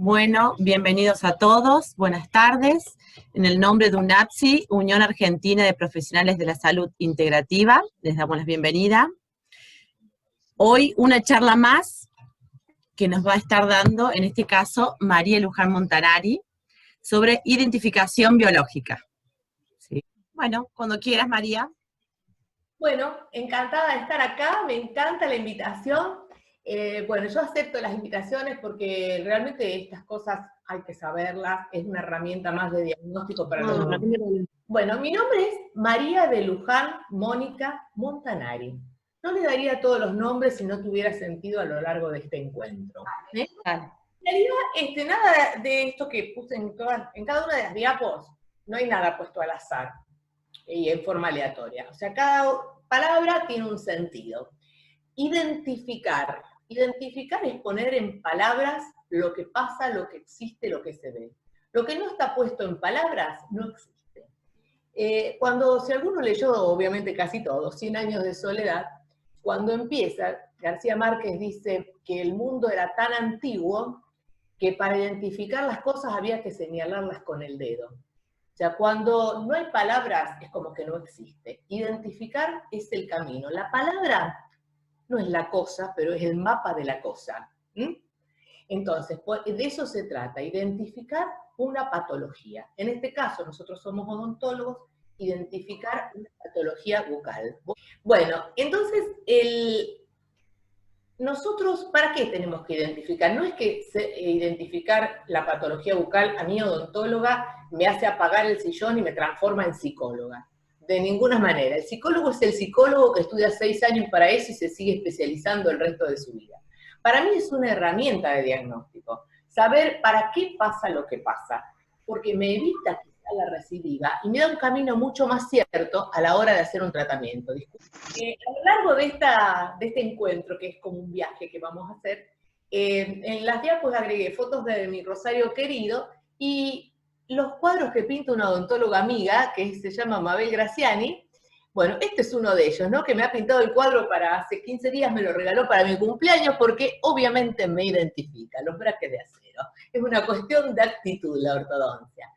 Bueno, bienvenidos a todos, buenas tardes. En el nombre de UNAPSI, Unión Argentina de Profesionales de la Salud Integrativa, les damos la bienvenida. Hoy una charla más que nos va a estar dando, en este caso, María Luján Montanari, sobre identificación biológica. ¿Sí? Bueno, cuando quieras, María. Bueno, encantada de estar acá, me encanta la invitación. Bueno, yo acepto las invitaciones porque realmente estas cosas hay que saberlas, es una herramienta más de diagnóstico para los niños. Bueno, mi nombre es María de Luján Mónica Montanari. No le daría todos los nombres si no tuviera sentido a lo largo de este encuentro. En realidad, nada de esto que puse en cada una de las diapos, no hay nada puesto al azar y en forma aleatoria. O sea, cada palabra tiene un sentido. Identificar. Identificar es poner en palabras lo que pasa, lo que existe, lo que se ve. Lo que no está puesto en palabras no existe. Si alguno leyó, obviamente casi todos, 100 años de soledad, cuando empieza, García Márquez dice que el mundo era tan antiguo que para identificar las cosas había que señalarlas con el dedo. O sea, cuando no hay palabras, es como que no existe. Identificar es el camino. La palabra no es la cosa, pero es el mapa de la cosa. Entonces, de eso se trata, identificar una patología. En este caso, nosotros somos odontólogos, identificar una patología bucal. Bueno, entonces, nosotros, ¿para qué tenemos que identificar? No es que identificar la patología bucal a mi odontóloga me hace apagar el sillón y me transforma en psicóloga. De ninguna manera. El psicólogo es el psicólogo que estudia 6 años para eso y se sigue especializando el resto de su vida. Para mí es una herramienta de diagnóstico. Saber para qué pasa lo que pasa. Porque me evita quizá la recidiva y me da un camino mucho más cierto a la hora de hacer un tratamiento. A lo largo de este encuentro, que es como un viaje que vamos a hacer, en las diapos agregué fotos de mi rosario querido y los cuadros que pinta una odontóloga amiga, que se llama Mabel Graciani. Bueno, este es uno de ellos, ¿no? Que me ha pintado el cuadro para hace 15 días, me lo regaló para mi cumpleaños, porque obviamente me identifica, los braques de acero. Es una cuestión de actitud la ortodoncia.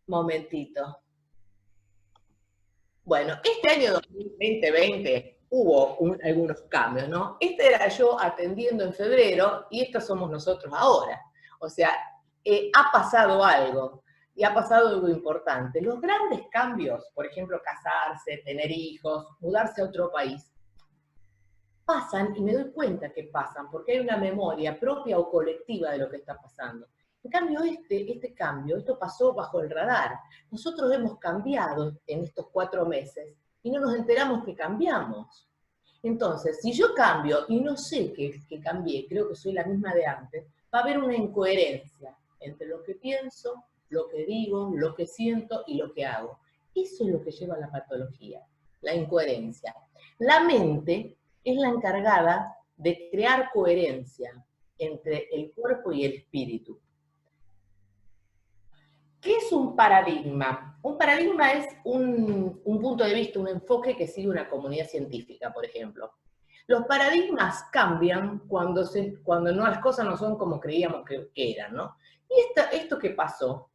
Momentito. Bueno, este año 2020 hubo algunos cambios, ¿no? Este era yo atendiendo en febrero y estos somos nosotros ahora. O sea, ha pasado algo, y ha pasado algo importante. Los grandes cambios, por ejemplo, casarse, tener hijos, mudarse a otro país, pasan y me doy cuenta que pasan, porque hay una memoria propia o colectiva de lo que está pasando. En cambio, este cambio, esto pasó bajo el radar. Nosotros hemos cambiado en estos 4 meses y no nos enteramos que cambiamos. Entonces, si yo cambio y no sé que cambié, creo que soy la misma de antes, va a haber una incoherencia entre lo que pienso, lo que digo, lo que siento y lo que hago. Eso es lo que lleva a la patología, la incoherencia. La mente es la encargada de crear coherencia entre el cuerpo y el espíritu. ¿Qué es un paradigma? Un paradigma es un punto de vista, un enfoque que sigue una comunidad científica, por ejemplo. Los paradigmas cambian cuando las cosas no son como creíamos que eran, ¿no? Y esto que pasó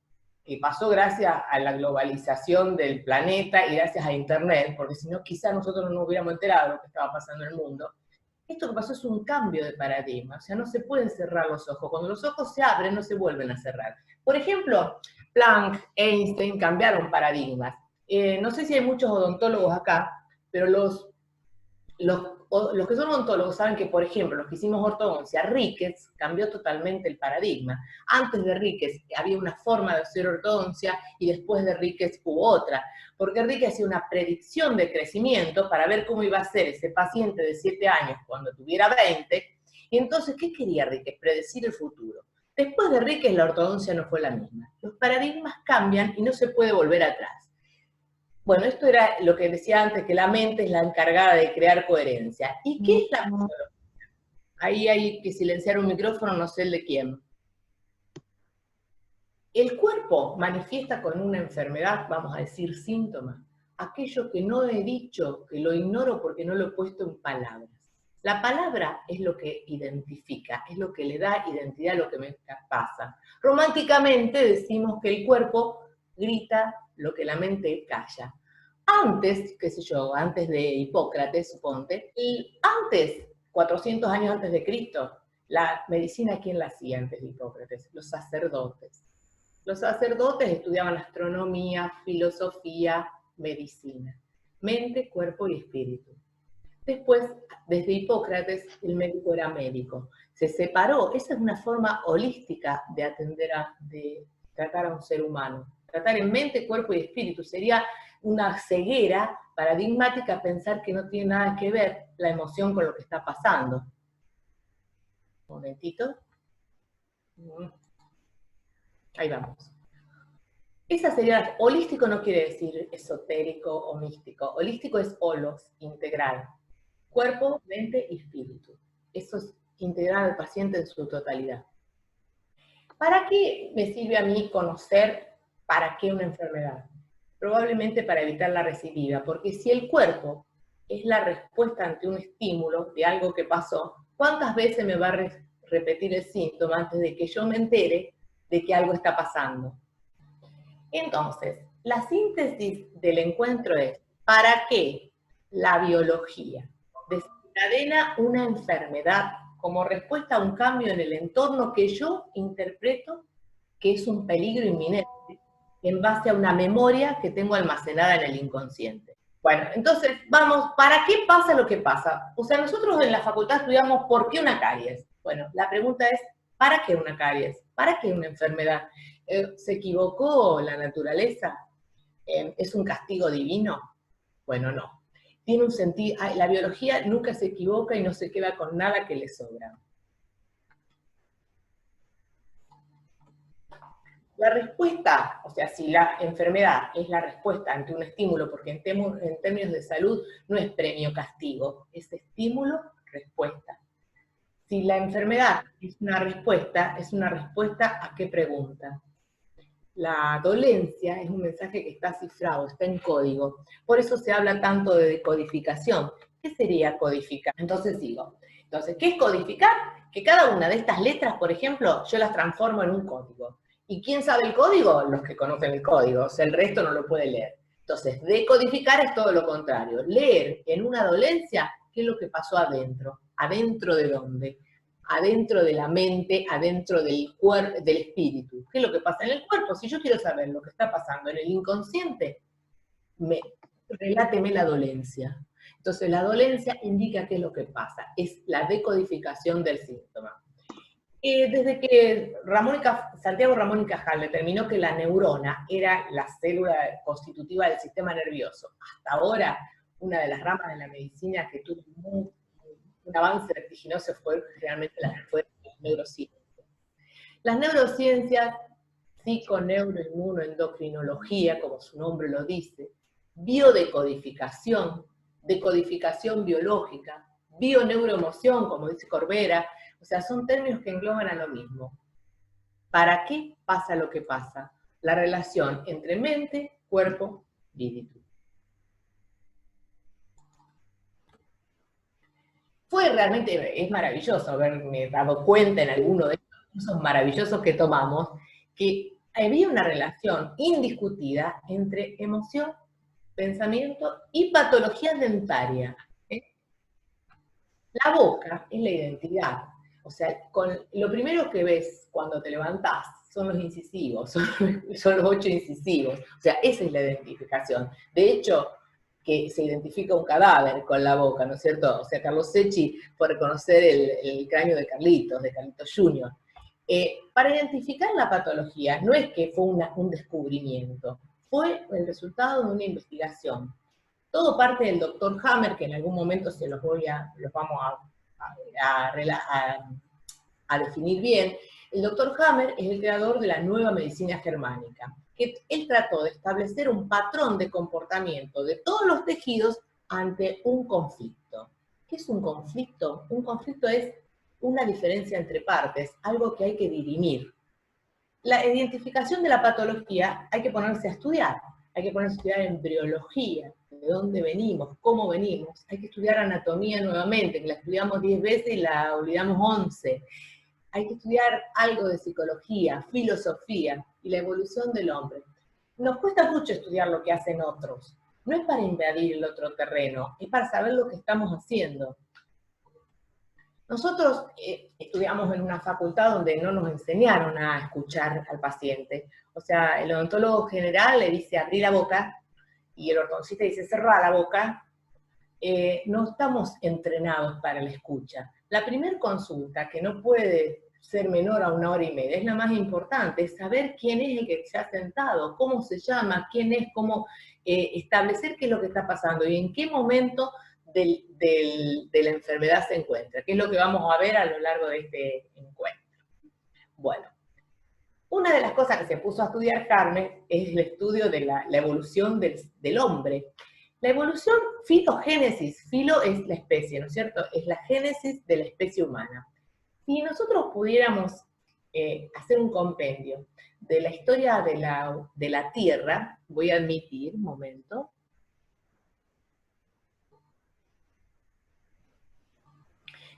gracias a la globalización del planeta y gracias a Internet, porque si no quizá nosotros no nos hubiéramos enterado de lo que estaba pasando en el mundo. Esto que pasó es un cambio de paradigma, o sea, no se pueden cerrar los ojos. Cuando los ojos se abren, no se vuelven a cerrar. Por ejemplo, Planck, Einstein cambiaron paradigmas. No sé si hay muchos odontólogos acá, pero los que son odontólogos saben que, por ejemplo, los que hicimos ortodoncia, Ríquez cambió totalmente el paradigma. Antes de Ríquez había una forma de hacer ortodoncia y después de Ríquez hubo otra. Porque Ríquez hacía una predicción de crecimiento para ver cómo iba a ser ese paciente de 7 años cuando tuviera 20. Y entonces, ¿qué quería Ríquez? Predecir el futuro. Después de Ríquez la ortodoncia no fue la misma. Los paradigmas cambian y no se puede volver atrás. Bueno, esto era lo que decía antes, que la mente es la encargada de crear coherencia. ¿Y qué es la patología? Ahí hay que silenciar un micrófono, no sé el de quién. El cuerpo manifiesta con una enfermedad, vamos a decir síntoma, aquello que no he dicho, que lo ignoro porque no lo he puesto en palabras. La palabra es lo que identifica, es lo que le da identidad a lo que me pasa. Románticamente decimos que el cuerpo grita lo que la mente calla. Antes, qué sé yo, antes de Hipócrates, suponte, y antes, 400 años antes de Cristo, la medicina, ¿quién la hacía antes de Hipócrates? Los sacerdotes. Los sacerdotes estudiaban astronomía, filosofía, medicina. Mente, cuerpo y espíritu. Después, desde Hipócrates, el médico era médico. Se separó. Esa es una forma holística de de tratar a un ser humano. Tratar en mente, cuerpo y espíritu. Sería una ceguera paradigmática pensar que no tiene nada que ver la emoción con lo que está pasando. Un momentito. Ahí vamos. Esa sería, holístico no quiere decir esotérico o místico. Holístico es holos, integral. Cuerpo, mente y espíritu. Eso es integrar al paciente en su totalidad. ¿Para qué me sirve a mí conocer para qué una enfermedad? Probablemente para evitar la recidiva, porque si el cuerpo es la respuesta ante un estímulo de algo que pasó, ¿cuántas veces me va a repetir el síntoma antes de que yo me entere de que algo está pasando? Entonces, la síntesis del encuentro es, ¿para qué la biología desencadena una enfermedad como respuesta a un cambio en el entorno que yo interpreto que es un peligro inminente en base a una memoria que tengo almacenada en el inconsciente? Bueno, entonces vamos, ¿para qué pasa lo que pasa? O sea, nosotros en la facultad estudiamos ¿por qué una caries? Bueno, la pregunta es, ¿para qué una caries? ¿Para qué una enfermedad? ¿Se equivocó la naturaleza? ¿Es un castigo divino? Bueno, no. Tiene un sentido, la biología nunca se equivoca y no se queda con nada que le sobra. La respuesta, o sea, si la enfermedad es la respuesta ante un estímulo, porque en términos de salud no es premio-castigo, es estímulo-respuesta. Si la enfermedad es una respuesta ¿a qué pregunta? La dolencia es un mensaje que está cifrado, está en código. Por eso se habla tanto de decodificación. ¿Qué sería codificar? Entonces digo, ¿qué es codificar? Que cada una de estas letras, por ejemplo, yo las transformo en un código. ¿Y quién sabe el código? Los que conocen el código, o sea, el resto no lo puede leer. Entonces, decodificar es todo lo contrario. Leer en una dolencia qué es lo que pasó adentro. ¿Adentro de dónde? Adentro de la mente, adentro del cuerpo, del espíritu. ¿Qué es lo que pasa en el cuerpo? Si yo quiero saber lo que está pasando en el inconsciente, reláteme la dolencia. Entonces la dolencia indica qué es lo que pasa, es la decodificación del síntoma. Desde que Santiago Ramón y Cajal determinó que la neurona era la célula constitutiva del sistema nervioso, hasta ahora una de las ramas de la medicina que tuvo un avance vertiginoso fue realmente las neurociencias. Las neurociencias, psico-neuro-inmuno-endocrinología, como su nombre lo dice, biodecodificación, decodificación biológica, bioneuroemoción, como dice Corbera, o sea, son términos que engloban a lo mismo. ¿Para qué pasa lo que pasa? La relación entre mente, cuerpo, espíritu. Es maravilloso haberme dado cuenta en alguno de estos cursos maravillosos que tomamos, que había una relación indiscutida entre emoción, pensamiento y patología dentaria. La boca es la identidad. O sea, lo primero que ves cuando te levantás son los incisivos, son los 8 incisivos. O sea, esa es la identificación. De hecho, que se identifica un cadáver con la boca, ¿no es cierto? O sea, Carlos Secchi fue reconocer el cráneo de Carlitos Jr. Para identificar la patología, no es que fue un descubrimiento, fue el resultado de una investigación. Todo parte del doctor Hammer, que en algún momento los vamos a definir bien. El doctor Hammer es el creador de la nueva medicina germánica, que él trató de establecer un patrón de comportamiento de todos los tejidos ante un conflicto. ¿Qué es un conflicto? Un conflicto es una diferencia entre partes, algo que hay que dirimir. La identificación de la patología hay que ponerse a estudiar. hay que ponerse a estudiar embriología, de dónde venimos, cómo venimos, hay que estudiar anatomía nuevamente, que la estudiamos 10 veces y la olvidamos 11. Hay que estudiar algo de psicología, filosofía y la evolución del hombre. Nos cuesta mucho estudiar lo que hacen otros. No es para invadir el otro terreno, es para saber lo que estamos haciendo. Nosotros estudiamos en una facultad donde no nos enseñaron a escuchar al paciente. O sea, el odontólogo general le dice abrí la boca y el ortodoncista dice cerrá la boca. No estamos entrenados para la escucha. La primera consulta, que no puede ser menor a 1 hora y media, es la más importante, es saber quién es el que se ha sentado, cómo se llama, quién es, cómo establecer qué es lo que está pasando y en qué momento de la enfermedad se encuentra, que es lo que vamos a ver a lo largo de este encuentro. Bueno, una de las cosas que se puso a estudiar Carmen es el estudio de la evolución del hombre. La evolución, filogénesis, filo es la especie, ¿no es cierto? Es la génesis de la especie humana. Si nosotros pudiéramos hacer un compendio de la historia de la Tierra, voy a admitir, un momento.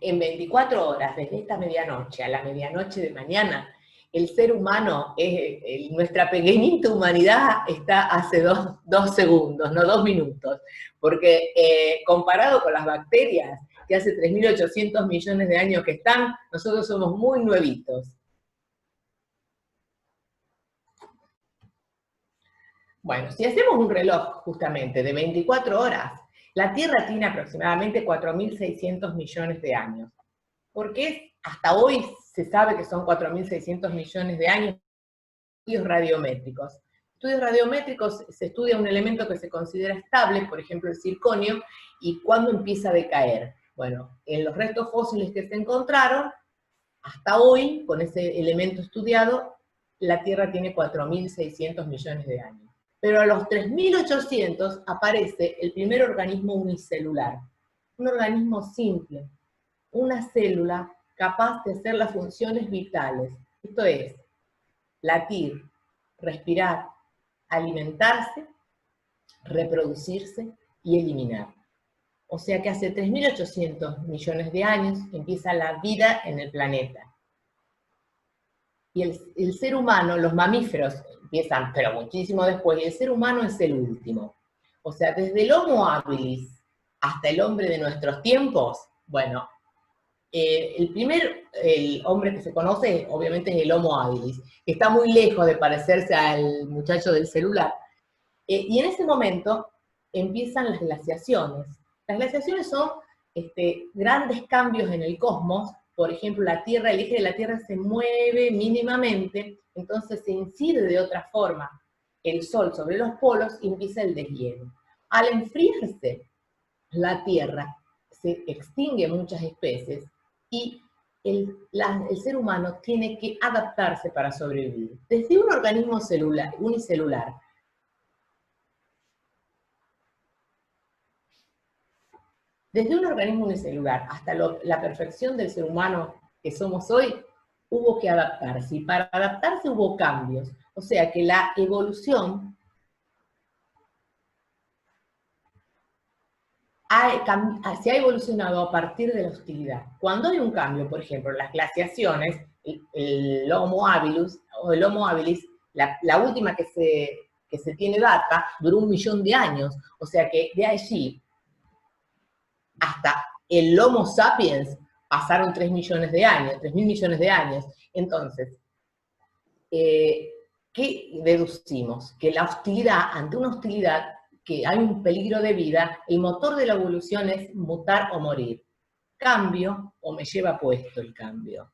En 24 horas, desde esta medianoche a la medianoche de mañana, el ser humano, nuestra pequeñita humanidad está hace dos segundos, no 2 minutos, porque comparado con las bacterias, que hace 3.800 millones de años que están, nosotros somos muy nuevitos. Bueno, si hacemos un reloj justamente de 24 horas, la Tierra tiene aproximadamente 4.600 millones de años. Porque hasta hoy se sabe que son 4.600 millones de años. Estudios radiométricos. Estudios radiométricos se estudia un elemento que se considera estable, por ejemplo el circonio, y cuándo empieza a decaer. Bueno, en los restos fósiles que se encontraron, hasta hoy, con ese elemento estudiado, la Tierra tiene 4.600 millones de años. Pero a los 3.800 aparece el primer organismo unicelular, un organismo simple, una célula capaz de hacer las funciones vitales. Esto es, latir, respirar, alimentarse, reproducirse y eliminar. O sea que hace 3.800 millones de años empieza la vida en el planeta. Y el ser humano, los mamíferos empiezan, pero muchísimo después, y el ser humano es el último. O sea, desde el Homo habilis hasta el hombre de nuestros tiempos, bueno, el hombre que se conoce, obviamente, es el Homo habilis, que está muy lejos de parecerse al muchacho del celular. Y en ese momento empiezan las glaciaciones. Las glaciaciones son grandes cambios en el cosmos. Por ejemplo, la Tierra, el eje de la Tierra se mueve mínimamente, entonces se incide de otra forma el Sol sobre los polos y empieza el deshielo. Al enfriarse la Tierra, se extinguen muchas especies y el ser humano tiene que adaptarse para sobrevivir. Desde un organismo unicelular, hasta la perfección del ser humano que somos hoy, hubo que adaptarse. Y para adaptarse hubo cambios. O sea que la evolución se ha evolucionado a partir de la hostilidad. Cuando hay un cambio, por ejemplo, las glaciaciones, el Homo habilis, la última que se tiene data, duró 1 millón de años. O sea que de allí hasta el Homo sapiens pasaron 3 millones de años, 3.000 millones de años. Entonces, ¿qué deducimos? Que la hostilidad, ante una hostilidad, que hay un peligro de vida, el motor de la evolución es mutar o morir. Cambio o me lleva puesto el cambio.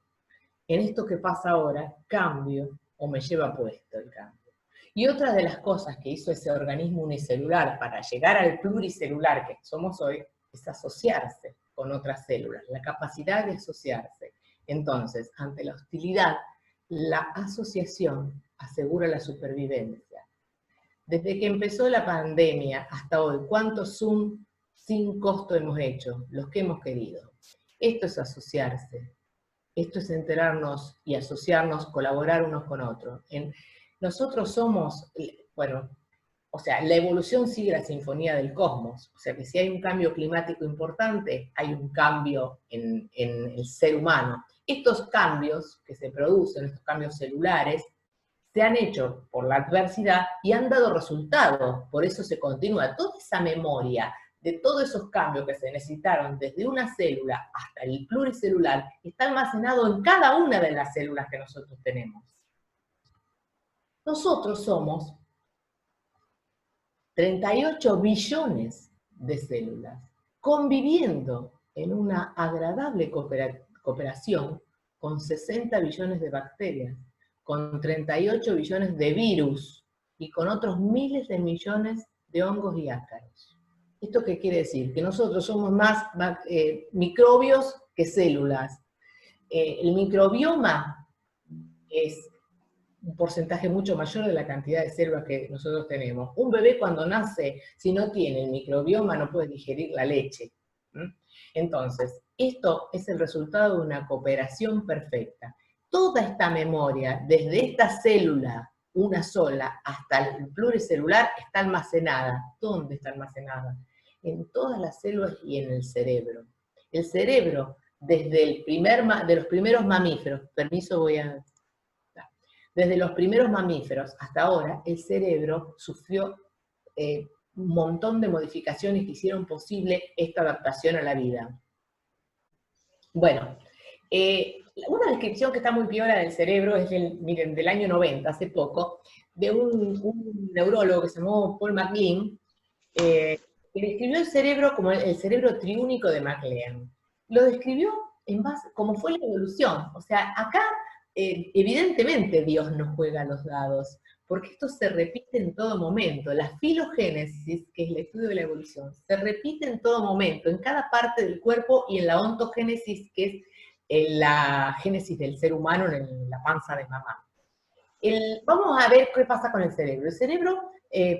En esto que pasa ahora, cambio o me lleva puesto el cambio. Y otra de las cosas que hizo ese organismo unicelular para llegar al pluricelular que somos hoy, es asociarse con otras células, la capacidad de asociarse. Entonces, ante la hostilidad, la asociación asegura la supervivencia. Desde que empezó la pandemia hasta hoy, ¿cuántos Zoom sin costo hemos hecho? Los que hemos querido. Esto es asociarse. Esto es enterarnos y asociarnos, colaborar unos con otros. Nosotros somos, bueno, O sea, la evolución sigue la sinfonía del cosmos. O sea que si hay un cambio climático importante, hay un cambio en el ser humano. Estos cambios que se producen, estos cambios celulares, se han hecho por la adversidad y han dado resultados. Por eso se continúa. Toda esa memoria de todos esos cambios que se necesitaron desde una célula hasta el pluricelular está almacenado en cada una de las células que nosotros tenemos. Nosotros somos 38 billones de células, conviviendo en una agradable cooperación con 60 billones de bacterias, con 38 billones de virus y con otros miles de millones de hongos y ácaros. ¿Esto qué quiere decir? Que nosotros somos más microbios que células. El microbioma es un porcentaje mucho mayor de la cantidad de células que nosotros tenemos. Un bebé cuando nace, si no tiene el microbioma, no puede digerir la leche. Entonces, esto es el resultado de una cooperación perfecta. Toda esta memoria, desde esta célula, una sola, hasta el pluricelular, está almacenada. ¿Dónde está almacenada? En todas las células y en el cerebro. El cerebro, desde de los primeros mamíferos, desde los primeros mamíferos hasta ahora, el cerebro sufrió un montón de modificaciones que hicieron posible esta adaptación a la vida. Bueno, una descripción que está muy piola del cerebro es, miren, del año 90, hace poco, de un neurólogo que se llamó Paul MacLean, que describió el cerebro como el cerebro triúnico de MacLean. Lo describió en base, como fue la evolución. O sea, acá evidentemente Dios nos juega los dados, porque esto se repite en todo momento. La filogénesis, que es el estudio de la evolución, se repite en todo momento, en cada parte del cuerpo, y en la ontogénesis, que es la génesis del ser humano en la panza de mamá. Vamos a ver qué pasa con el cerebro. El cerebro,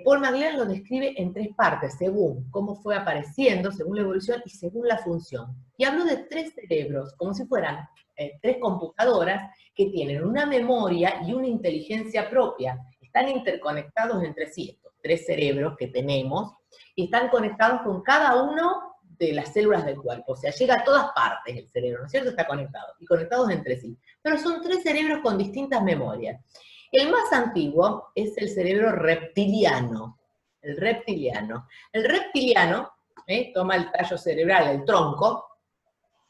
Paul MacLean lo describe en 3 partes, según cómo fue apareciendo, según la evolución y según la función. Y habló de 3 cerebros, como si fueran 3 computadoras que tienen una memoria y una inteligencia propia. Están interconectados entre sí, estos 3 cerebros que tenemos, y están conectados con cada uno de las células del cuerpo. O sea, llega a todas partes el cerebro, ¿no es cierto? Está conectado, y conectados entre sí. Pero son 3 cerebros con distintas memorias. El más antiguo es el cerebro reptiliano. El reptiliano. El reptiliano toma el tallo cerebral, el tronco,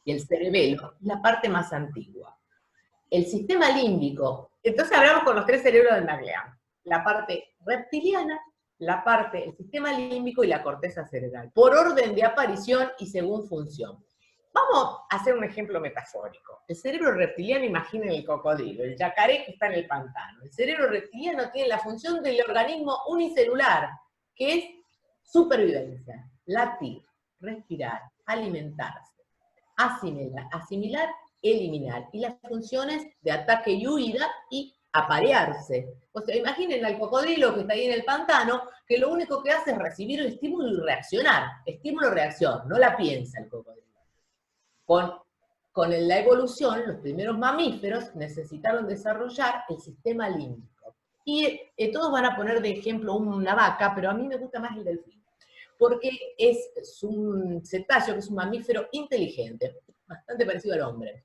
y el cerebelo, es la parte más antigua. El sistema límbico, entonces hablamos con los 3 cerebros de MacLean. La parte reptiliana, el sistema límbico y la corteza cerebral, por orden de aparición y según función. Vamos a hacer un ejemplo metafórico. El cerebro reptiliano, imaginen el cocodrilo, el yacaré que está en el pantano. El cerebro reptiliano tiene la función del organismo unicelular, que es supervivencia, latir, respirar, alimentarse, asimilar, eliminar, y las funciones de ataque y huida y aparearse. O sea, imaginen al cocodrilo que está ahí en el pantano, que lo único que hace es recibir el estímulo y reaccionar. Estímulo-reacción, no la piensa el cocodrilo. Con la evolución, los primeros mamíferos necesitaron desarrollar el sistema límbico. Y todos van a poner de ejemplo una vaca, pero a mí me gusta más el delfín, porque es un cetáceo, que es un mamífero inteligente, bastante parecido al hombre.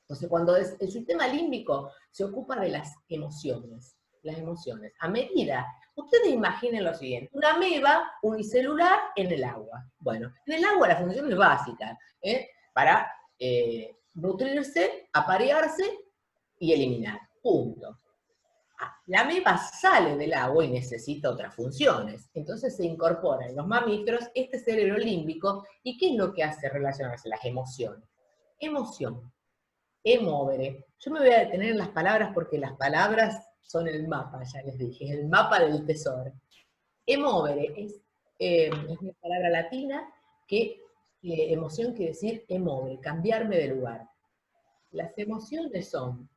Entonces, cuando el sistema límbico se ocupa de las emociones, a medida, ustedes imaginen lo siguiente, una ameba unicelular en el agua. Bueno, en el agua la función es básica, para nutrirse, aparearse y eliminar, punto. La ameba sale del agua y necesita otras funciones, entonces se incorpora en los mamíferos este cerebro límbico. ¿Y qué es lo que hace relacionarse? Las emociones. Emoción, emovere. Yo me voy a detener en las palabras porque las palabras son el mapa, ya les dije, es el mapa del tesoro. Emovere es una palabra latina que emoción quiere decir emovere, cambiarme de lugar. Las emociones son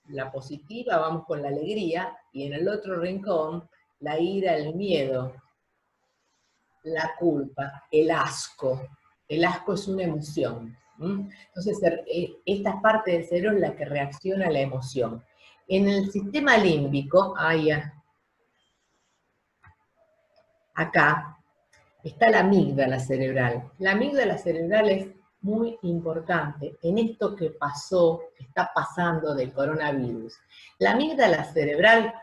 la positiva, vamos con la alegría, y en el otro rincón, la ira, el miedo, la culpa, el asco. El asco es una emoción. Entonces, esta parte del cerebro es la que reacciona a la emoción. En el sistema límbico, acá, está la amígdala cerebral. La amígdala cerebral es muy importante en esto que pasó, que está pasando del coronavirus. La amígdala cerebral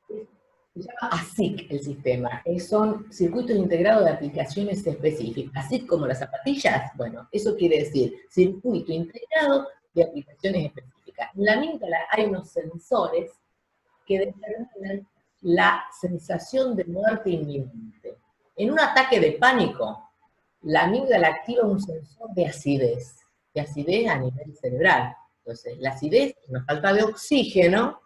se llama ASIC el sistema, son circuitos integrados de aplicaciones específicas, así como las zapatillas, bueno, eso quiere decir circuito integrado de aplicaciones específicas. En la amígdala hay unos sensores que determinan la sensación de muerte inminente. En un ataque de pánico, la amígdala activa un sensor de acidez a nivel cerebral. Entonces, la acidez, una falta de oxígeno,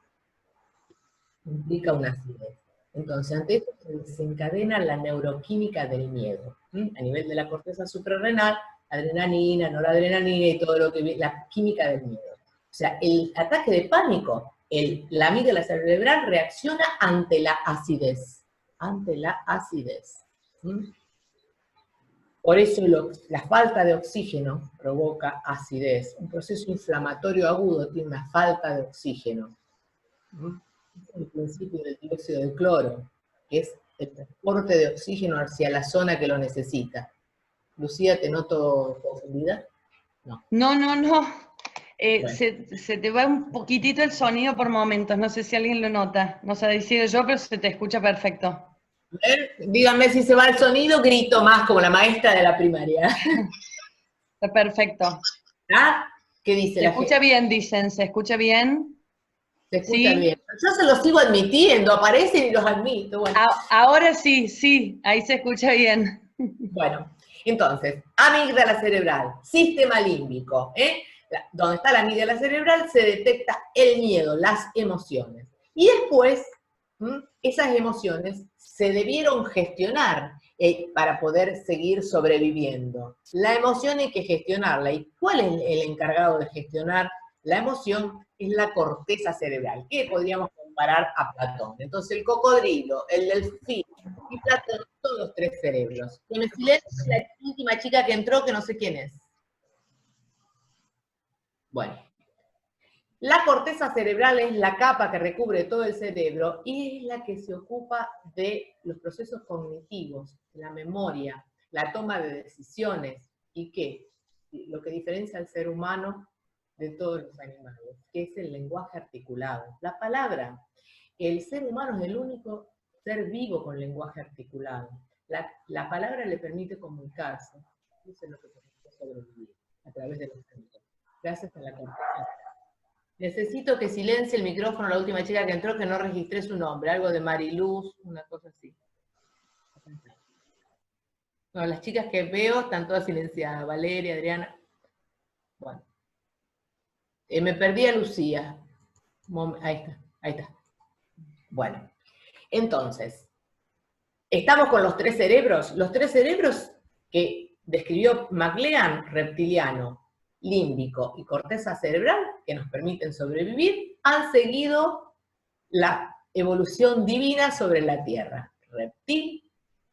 implica una acidez. Entonces, ante esto se desencadena la neuroquímica del miedo. A nivel de la corteza suprarrenal, adrenalina, noradrenalina y todo lo que la química del miedo. O sea, el ataque de pánico, la amígdala cerebral reacciona ante la acidez. Ante la acidez. Por eso la falta de oxígeno provoca acidez. Un proceso inflamatorio agudo tiene una falta de oxígeno. Es el principio del dióxido de cloro, que es el transporte de oxígeno hacia la zona que lo necesita. Lucía, ¿te noto confundida? No. No. Bueno. Se te va un poquitito el sonido por momentos, no sé si alguien lo nota. No sé decir yo, pero se te escucha perfecto. A ver, díganme si se va el sonido, grito más como la maestra de la primaria. Está perfecto. ¿Ah? ¿Qué dice la gente? Se escucha bien, dicen, ¿se escucha bien? Se escucha bien. Yo se los sigo admitiendo, aparecen y los admito. Bueno. Ahora sí, ahí se escucha bien. Bueno, entonces, amígdala cerebral, sistema límbico, donde está la amígdala cerebral se detecta el miedo, las emociones. Y después, esas emociones se debieron gestionar para poder seguir sobreviviendo. La emoción hay que gestionarla. ¿Y cuál es el encargado de gestionar la emoción? Es la corteza cerebral, que podríamos comparar a Platón. Entonces el cocodrilo, el delfín y Platón son los tres cerebros. Que me silencio la última chica que entró, que no sé quién es. Bueno. La corteza cerebral es la capa que recubre todo el cerebro y es la que se ocupa de los procesos cognitivos, la memoria, la toma de decisiones y ¿qué? Lo que diferencia al ser humano de todos los animales, que es el lenguaje articulado. La palabra, el ser humano es el único ser vivo con lenguaje articulado. La palabra le permite comunicarse, eso es lo que permite sobrevivir, a través de los sentidos. Gracias a la corteza. Necesito que silencie el micrófono la última chica que entró, que no registré su nombre, algo de Mariluz, una cosa así. No, las chicas que veo están todas silenciadas, Valeria, Adriana. Bueno. Me perdí a Lucía. Ahí está. Bueno, entonces, estamos con los tres cerebros. Los tres cerebros que describió MacLean, reptiliano, límbico y corteza cerebral, que nos permiten sobrevivir, han seguido la evolución divina sobre la Tierra. Reptil,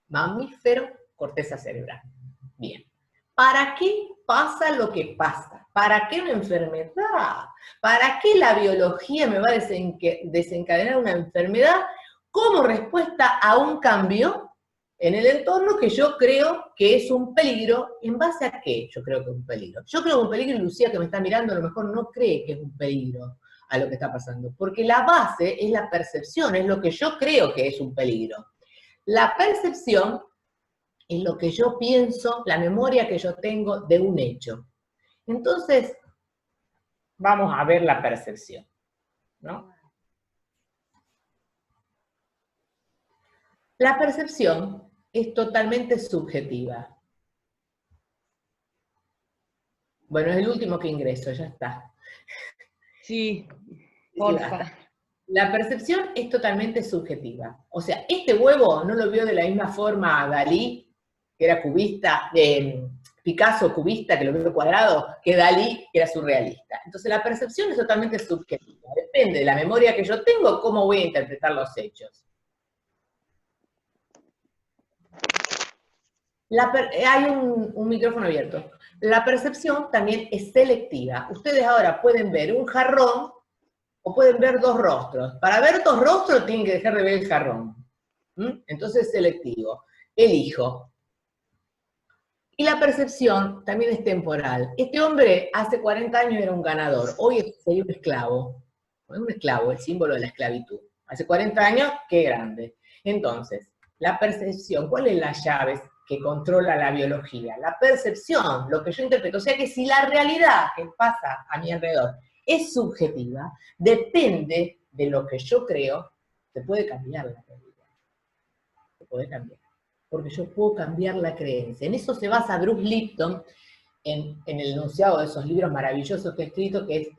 mamífero, corteza cerebral. Bien. ¿Para qué pasa lo que pasa? ¿Para qué una enfermedad? ¿Para qué la biología me va a desencadenar una enfermedad como respuesta a un cambio en el entorno que yo creo que es un peligro? ¿En base a qué yo creo que es un peligro? Yo creo que es un peligro, y Lucía, que me está mirando, a lo mejor no cree que es un peligro a lo que está pasando, porque la base es la percepción, es lo que yo creo que es un peligro. La percepción es lo que yo pienso, la memoria que yo tengo de un hecho. Entonces, vamos a ver la percepción, ¿no? La percepción es totalmente subjetiva. Bueno, es el último que ingreso, ya está. Sí, porfa. La percepción es totalmente subjetiva. O sea, este huevo no lo vio de la misma forma Dalí, que era cubista, Picasso cubista, que lo vio cuadrado, que Dalí, que era surrealista. Entonces la percepción es totalmente subjetiva. Depende de la memoria que yo tengo, cómo voy a interpretar los hechos. Hay un micrófono abierto. La percepción también es selectiva. Ustedes ahora pueden ver un jarrón o pueden ver dos rostros. Para ver dos rostros tienen que dejar de ver el jarrón. Entonces selectivo, elijo. Y la percepción también es temporal. Este hombre hace 40 años era un ganador, hoy sería un esclavo. Un esclavo, el símbolo de la esclavitud. Hace 40 años, qué grande. Entonces, la percepción, ¿cuáles son las llaves que controla la biología? La percepción, lo que yo interpreto. O sea que si la realidad que pasa a mi alrededor es subjetiva, depende de lo que yo creo, se puede cambiar la realidad. Se puede cambiar. Porque yo puedo cambiar la creencia. En eso se basa Bruce Lipton, en el enunciado de esos libros maravillosos que he escrito, que es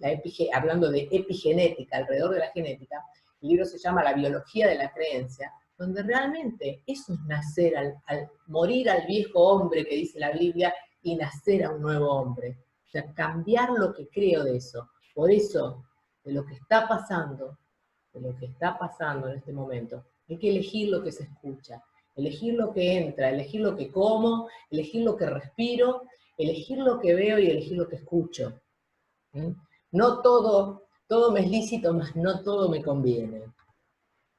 hablando de epigenética, alrededor de la genética. El libro se llama La biología de la creencia, donde realmente eso es nacer, al morir al viejo hombre que dice la Biblia, y nacer a un nuevo hombre. O sea, cambiar lo que creo de eso. Por eso, de lo que está pasando en este momento, hay que elegir lo que se escucha, elegir lo que entra, elegir lo que como, elegir lo que respiro, elegir lo que veo y elegir lo que escucho. No todo me es lícito, mas no todo me conviene.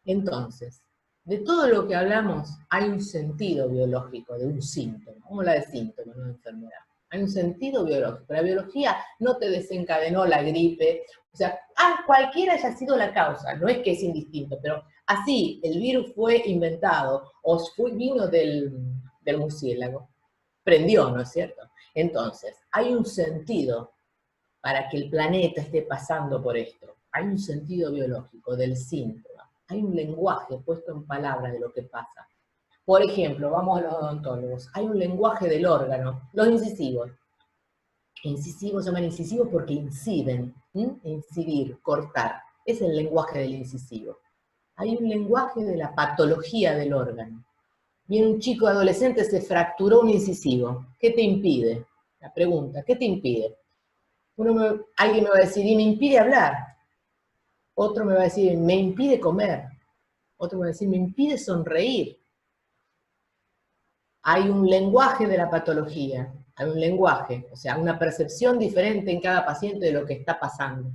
Entonces, de todo lo que hablamos hay un sentido biológico de un síntoma. Vamos a hablar de síntomas, no de enfermedad. Hay un sentido biológico. La biología no te desencadenó la gripe, o sea, cualquiera haya sido la causa, no es que es indistinto, pero así, el virus fue inventado, o vino del murciélago, prendió, ¿no es cierto? Entonces, hay un sentido para que el planeta esté pasando por esto. Hay un sentido biológico del síntoma. Hay un lenguaje puesto en palabras de lo que pasa. Por ejemplo, vamos a los odontólogos. Hay un lenguaje del órgano, los incisivos. Incisivos se llaman incisivos porque inciden. Incidir, cortar. Es el lenguaje del incisivo. Hay un lenguaje de la patología del órgano. Viene un chico adolescente, se fracturó un incisivo. ¿Qué te impide? La pregunta, ¿qué te impide? Alguien me va a decir, y me impide hablar. Otro me va a decir, me impide comer. Otro me va a decir, me impide sonreír. Hay un lenguaje de la patología, hay un lenguaje, o sea, una percepción diferente en cada paciente de lo que está pasando.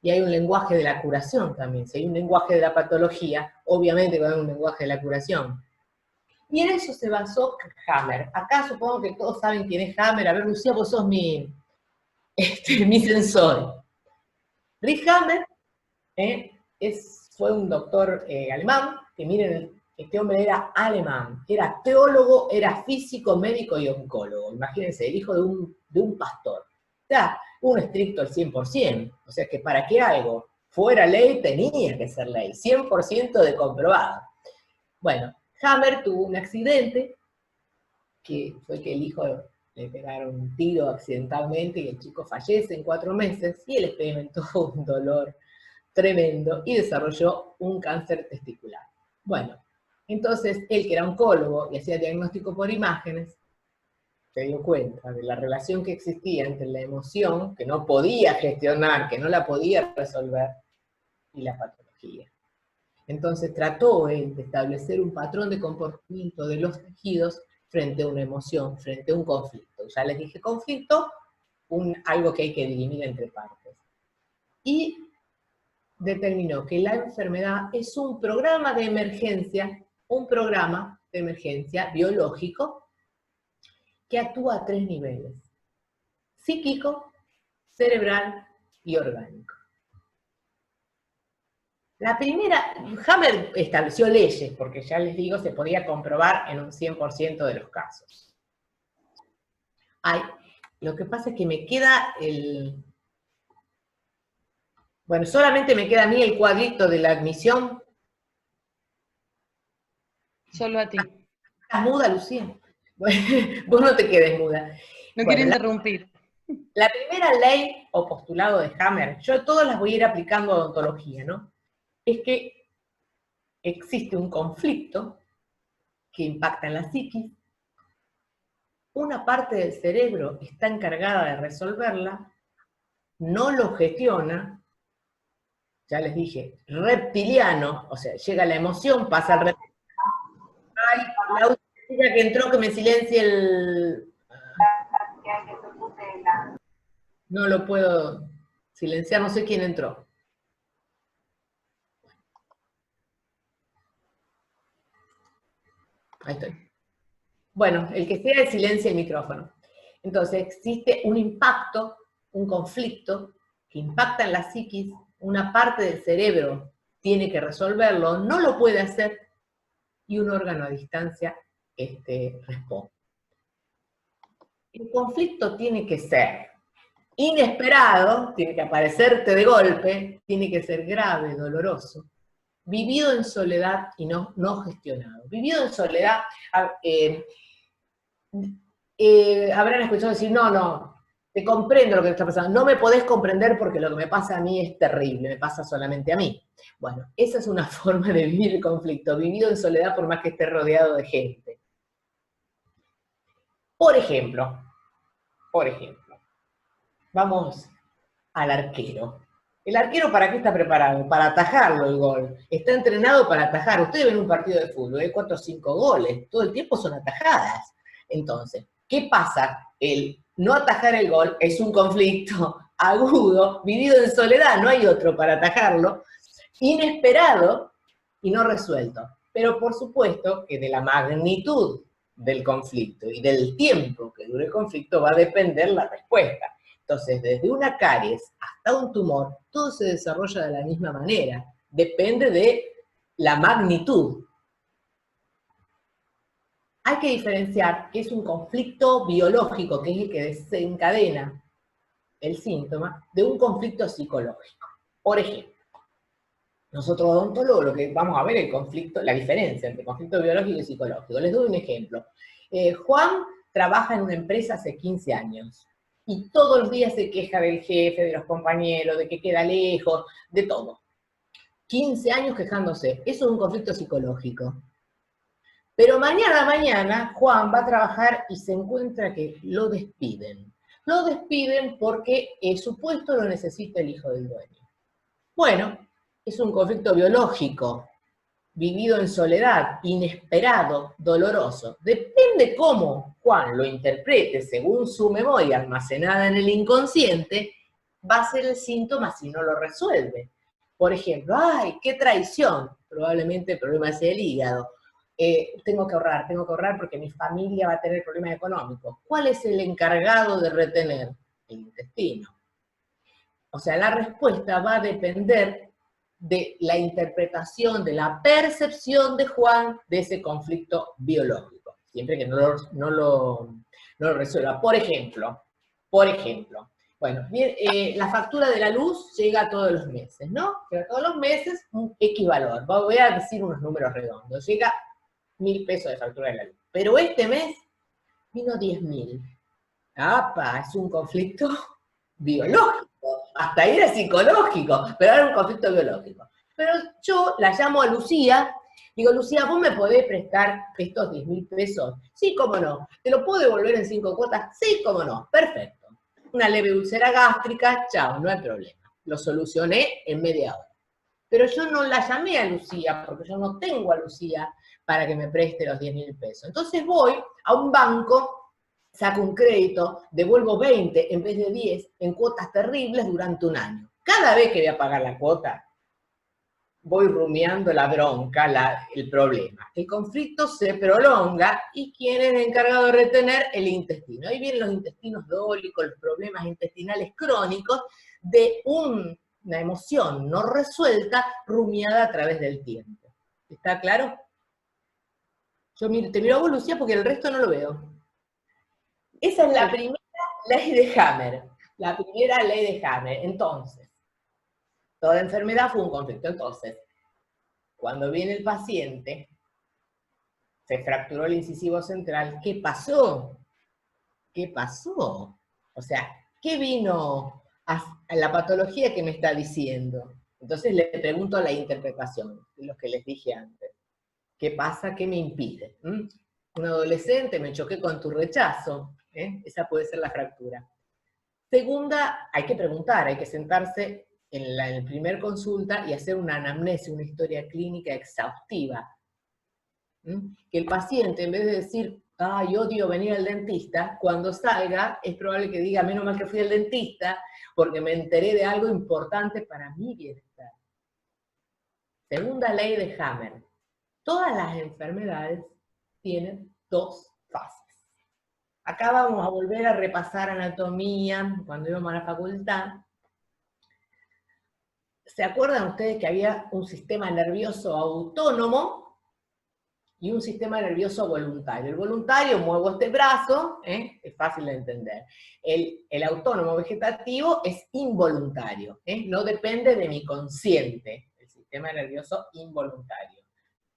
Y hay un lenguaje de la curación también. Si hay un lenguaje de la patología, obviamente va a haber un lenguaje de la curación. Y en eso se basó Hammer. Acá supongo que todos saben quién es Hammer. A ver, Lucía, vos sos mi sensor. Rick Hammer fue un doctor alemán, que miren, este hombre era alemán, era teólogo, era físico, médico y oncólogo. Imagínense, el hijo de un pastor. O sea, un estricto al 100%. O sea, que para que algo fuera ley, tenía que ser ley. 100% de comprobado. Bueno, Hammer tuvo un accidente, que fue que el hijo le pegaron un tiro accidentalmente y el chico fallece en 4 meses, y él experimentó un dolor tremendo y desarrolló un cáncer testicular. Bueno, entonces él, que era oncólogo y hacía diagnóstico por imágenes, se dio cuenta de la relación que existía entre la emoción, que no podía gestionar, que no la podía resolver, y la patología. Entonces trató él de establecer un patrón de comportamiento de los tejidos frente a una emoción, frente a un conflicto. Ya les dije conflicto, algo que hay que dirimir entre partes. Y determinó que la enfermedad es un programa de emergencia biológico que actúa a 3 niveles: psíquico, cerebral y orgánico. La primera, Hammer estableció leyes, porque ya les digo, se podía comprobar en un 100% de los casos. Lo que pasa es que me queda bueno, solamente me queda a mí el cuadrito de la admisión. Solo a ti. ¿Estás muda, Lucía? Bueno, vos no te quedes muda. No quiero interrumpir. La primera ley o postulado de Hammer, yo todas las voy a ir aplicando a odontología, ¿no? Es que existe un conflicto que impacta en la psiquis, una parte del cerebro está encargada de resolverla, no lo gestiona, ya les dije, reptiliano, o sea, llega la emoción, pasa al reptiliano. Ay, la última que entró, que me silencie el... No lo puedo silenciar, no sé quién entró. Ahí estoy. Bueno, el que sea, silencia el micrófono. Entonces, existe un impacto, un conflicto, que impacta en la psiquis, una parte del cerebro tiene que resolverlo, no lo puede hacer, y un órgano a distancia responde. El conflicto tiene que ser inesperado, tiene que aparecerte de golpe, tiene que ser grave, doloroso, vivido en soledad y no gestionado. Vivido en soledad, habrán escuchado decir, no, te comprendo lo que te está pasando, no me podés comprender porque lo que me pasa a mí es terrible, me pasa solamente a mí. Bueno, esa es una forma de vivir el conflicto, vivido en soledad por más que esté rodeado de gente. Por ejemplo, vamos al arquero. ¿El arquero para qué está preparado? Para atajarlo el gol. Está entrenado para atajar. Ustedes ven un partido de fútbol, hay 4 o 5 goles, todo el tiempo son atajadas. Entonces, ¿qué pasa? El no atajar el gol es un conflicto agudo, vivido en soledad, no hay otro para atajarlo, inesperado y no resuelto. Pero por supuesto que de la magnitud del conflicto y del tiempo que dure el conflicto va a depender la respuesta. Entonces, desde una caries hasta un tumor, todo se desarrolla de la misma manera. Depende de la magnitud. Hay que diferenciar que es un conflicto biológico, que es el que desencadena el síntoma, de un conflicto psicológico. Por ejemplo, nosotros odontólogos lo que vamos a ver es el conflicto, la diferencia entre conflicto biológico y psicológico. Les doy un ejemplo. Juan trabaja en una empresa hace 15 años. Y todos los días se queja del jefe, de los compañeros, de que queda lejos, de todo. 15 años quejándose. Eso es un conflicto psicológico. Pero mañana Juan va a trabajar y se encuentra que lo despiden. Lo despiden porque su puesto lo necesita el hijo del dueño. Bueno, es un conflicto biológico, vivido en soledad, inesperado, doloroso. Depende cómo Juan lo interprete según su memoria almacenada en el inconsciente, va a ser el síntoma si no lo resuelve. Por ejemplo, ¡ay, qué traición! Probablemente el problema sea el hígado. Tengo que ahorrar porque mi familia va a tener problemas económicos. ¿Cuál es el encargado de retener? El intestino. O sea, la respuesta va a depender de la interpretación, de la percepción de Juan de ese conflicto biológico, siempre que no lo resuelva. Por ejemplo, bueno, bien, la factura de la luz llega todos los meses, ¿no? Llega todos los meses un X valor, voy a decir unos números redondos, llega 1.000 pesos de factura de la luz, pero este mes vino 10.000. ¡Apa! Es un conflicto biológico. Hasta ahí era psicológico, pero era un conflicto biológico. Pero yo la llamo a Lucía, digo, Lucía, ¿vos me podés prestar estos 10.000 pesos? Sí, cómo no. ¿Te lo puedo devolver en 5 cuotas? Sí, cómo no. Perfecto. Una leve úlcera gástrica, chao, no hay problema. Lo solucioné en media hora. Pero yo no la llamé a Lucía, porque yo no tengo a Lucía para que me preste los 10.000 pesos. Entonces voy a un banco, saco un crédito, devuelvo 20 en vez de 10 en cuotas terribles durante un año. Cada vez que voy a pagar la cuota, voy rumiando la bronca, el problema. El conflicto se prolonga y ¿quién es el encargado de retener? El intestino. Ahí vienen los intestinos dólicos, los problemas intestinales crónicos de una emoción no resuelta, rumiada a través del tiempo. ¿Está claro? Yo te miro a vos, Lucía, porque el resto no lo veo. Esa es la primera ley de Hammer. La primera ley de Hammer. Entonces, toda enfermedad fue un conflicto. Entonces, cuando viene el paciente, se fracturó el incisivo central, ¿qué pasó? ¿Qué pasó? O sea, ¿qué vino a la patología que me está diciendo? Entonces le pregunto a la interpretación, de lo que les dije antes. ¿Qué pasa? ¿Qué me impide? Un adolescente, me choqué con tu rechazo. Esa puede ser la fractura. Segunda, hay que preguntar, hay que sentarse en la primer consulta y hacer una anamnesis, una historia clínica exhaustiva. Que el paciente, en vez de decir, ay, odio venir al dentista, cuando salga es probable que diga, menos mal que fui al dentista, porque me enteré de algo importante para mi bienestar. Segunda ley de Hammer. Todas las enfermedades tienen dos fases. Acá vamos a volver a repasar anatomía, cuando íbamos a la facultad. ¿Se acuerdan ustedes que había un sistema nervioso autónomo y un sistema nervioso voluntario? El voluntario, muevo este brazo, es fácil de entender. El autónomo vegetativo es involuntario, no depende de mi consciente, el sistema nervioso involuntario.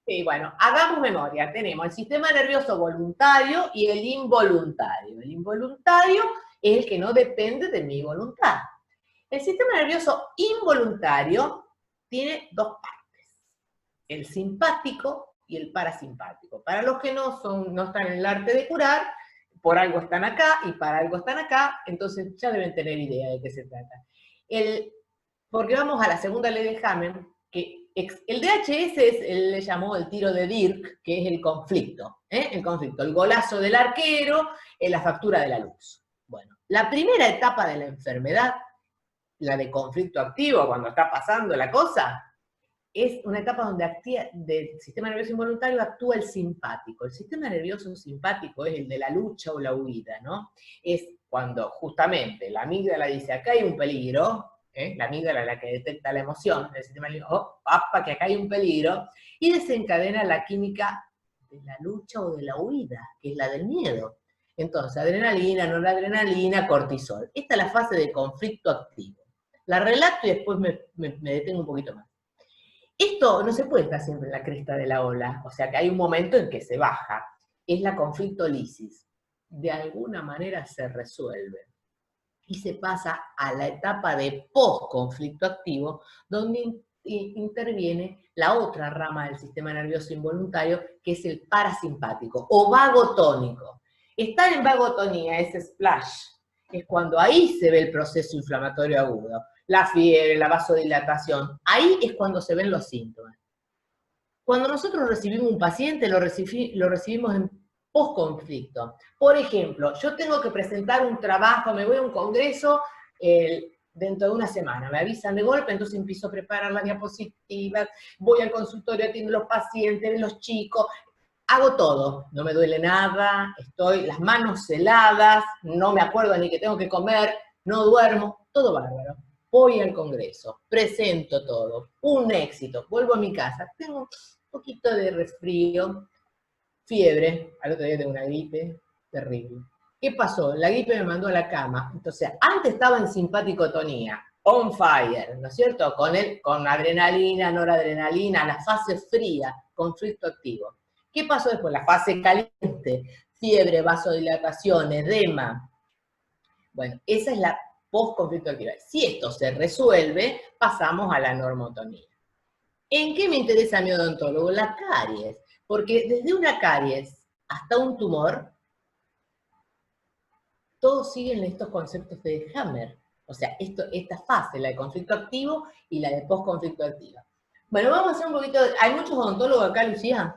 Y bueno, hagamos memoria, tenemos el sistema nervioso voluntario y el involuntario. El involuntario es el que no depende de mi voluntad. El sistema nervioso involuntario tiene dos partes, el simpático y el parasimpático. Para los que no están en el arte de curar, por algo están acá y para algo están acá, entonces ya deben tener idea de qué se trata. Porque vamos a la segunda ley de Hammett, que el DHS él le llamó el tiro de Dirk, que es el conflicto, el golazo del arquero, la factura de la luz. Bueno, la primera etapa de la enfermedad, la de conflicto activo, cuando está pasando la cosa, es una etapa donde del sistema nervioso involuntario actúa el simpático. El sistema nervioso simpático es el de la lucha o la huida, ¿no? Es cuando justamente la amígdala dice, acá hay un peligro, la amígdala es la que detecta la emoción, el sistema nervioso, oh, papa, que acá hay un peligro, y desencadena la química de la lucha o de la huida, que es la del miedo. Entonces, adrenalina, noradrenalina, cortisol. Esta es la fase de conflicto activo. La relato y después me detengo un poquito más. Esto no se puede estar siempre en la cresta de la ola, o sea que hay un momento en que se baja. Es la conflictolisis. De alguna manera se resuelve. Y se pasa a la etapa de post-conflicto activo, donde interviene la otra rama del sistema nervioso involuntario, que es el parasimpático, o vagotónico. Estar en vagotonía, ese splash, es cuando ahí se ve el proceso inflamatorio agudo. La fiebre, la vasodilatación, ahí es cuando se ven los síntomas. Cuando nosotros recibimos un paciente, lo recibimos en post-conflicto. Por ejemplo, yo tengo que presentar un trabajo, me voy a un congreso dentro de una semana, me avisan de golpe, entonces empiezo a preparar las diapositivas, voy al consultorio, atiendo a los pacientes, los chicos, hago todo, no me duele nada, estoy las manos heladas, no me acuerdo ni que tengo que comer, no duermo, todo bárbaro. Voy al congreso, presento todo, un éxito, vuelvo a mi casa, tengo un poquito de resfrío, fiebre, al otro día tengo una gripe terrible. ¿Qué pasó? La gripe me mandó a la cama. Entonces, antes estaba en simpaticotonía, on fire, ¿no es cierto? Con adrenalina, noradrenalina, la fase fría, conflicto activo. ¿Qué pasó después? La fase caliente, fiebre, vasodilatación, edema. Bueno, esa es la post-conflicto activo. Si esto se resuelve, pasamos a la normotonía. ¿En qué me interesa a mi odontólogo? La caries. Porque desde una caries hasta un tumor, todos siguen estos conceptos de Hammer. O sea, esta fase, la de conflicto activo y la de post-conflicto activo. Bueno, vamos a hacer un poquito, ¿hay muchos odontólogos acá, Lucía?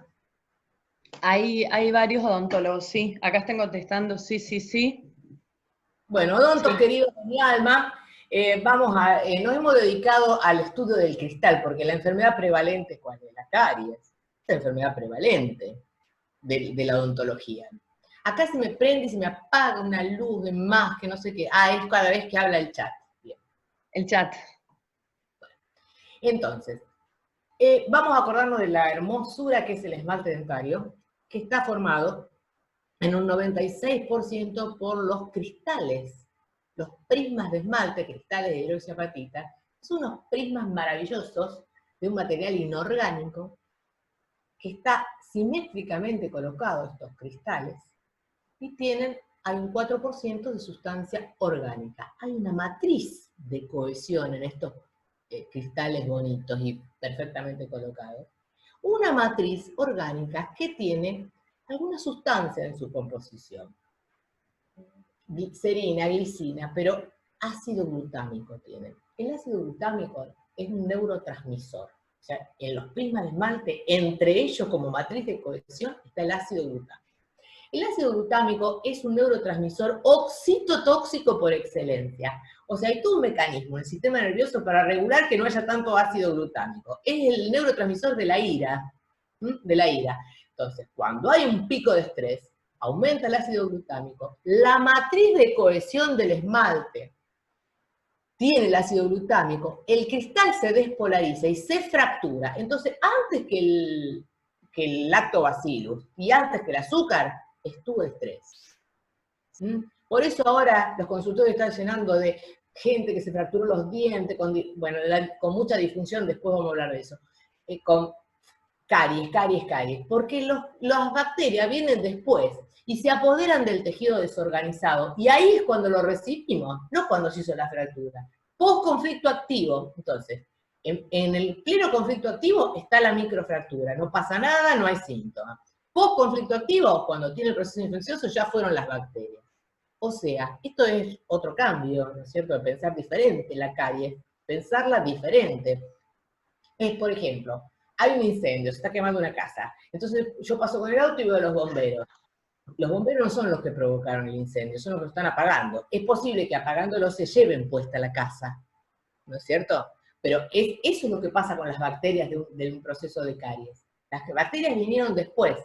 Hay varios odontólogos, sí. Acá están contestando, sí. Bueno, odontos queridos de mi alma, nos hemos dedicado al estudio del cristal, porque la enfermedad prevalente, ¿cuál es? La caries. Es la enfermedad prevalente de la odontología. Acá se me prende y se me apaga una luz de más, que no sé qué. Es cada vez que habla el chat. Bien. El chat. Bueno, entonces, vamos a acordarnos de la hermosura que es el esmalte dentario, que está formado en un 96% por los cristales. Los prismas de esmalte, cristales de hidroxiapatita, son unos prismas maravillosos de un material inorgánico que está simétricamente colocado, estos cristales, y hay un 4% de sustancia orgánica. Hay una matriz de cohesión en estos cristales bonitos y perfectamente colocados. Una matriz orgánica que tiene alguna sustancia en su composición. Glicerina, glicina, pero ácido glutámico tiene. El ácido glutámico es un neurotransmisor. O sea, en los prismas de esmalte, entre ellos como matriz de cohesión, está el ácido glutámico. El ácido glutámico es un neurotransmisor oxitotóxico por excelencia. O sea, hay todo un mecanismo en el sistema nervioso para regular que no haya tanto ácido glutámico. Es el neurotransmisor de la ira. Entonces, cuando hay un pico de estrés, aumenta el ácido glutámico, la matriz de cohesión del esmalte tiene el ácido glutámico, el cristal se despolariza y se fractura. Entonces, antes que el lactobacillus y antes que el azúcar, estuvo el estrés. Por eso ahora los consultorios están llenando de gente que se fracturó los dientes, con mucha disfunción, después vamos a hablar de eso, con caries, porque las bacterias vienen después y se apoderan del tejido desorganizado, y ahí es cuando lo recibimos, no cuando se hizo la fractura. Post-conflicto activo, entonces, en el pleno conflicto activo está la microfractura, no pasa nada, no hay síntomas. Post-conflicto activo, cuando tiene el proceso infeccioso, ya fueron las bacterias. O sea, esto es otro cambio, ¿no es cierto?, de pensar diferente la caries, pensarla diferente. Es, por ejemplo, hay un incendio, se está quemando una casa, entonces yo paso con el auto y veo a los bomberos. Los bomberos no son los que provocaron el incendio, son los que lo están apagando. Es posible que apagándolo se lleven puesta la casa, ¿no es cierto? Pero eso es lo que pasa con las bacterias de un proceso de caries. Las bacterias vinieron después.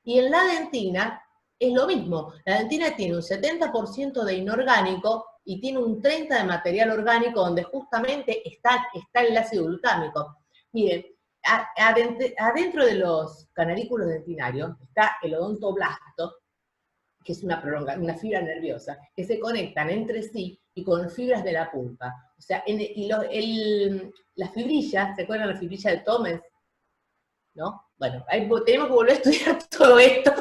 Y en la dentina es lo mismo. La dentina tiene un 70% de inorgánico y tiene un 30% de material orgánico, donde justamente está el ácido glutámico. Miren, adentro de los canalículos dentinarios está el odontoblasto, que es una fibra nerviosa, que se conectan entre sí y con fibras de la pulpa. O sea, las fibrillas, ¿se acuerdan la fibrilla de Thomas? ¿No? Bueno, tenemos que volver a estudiar todo esto,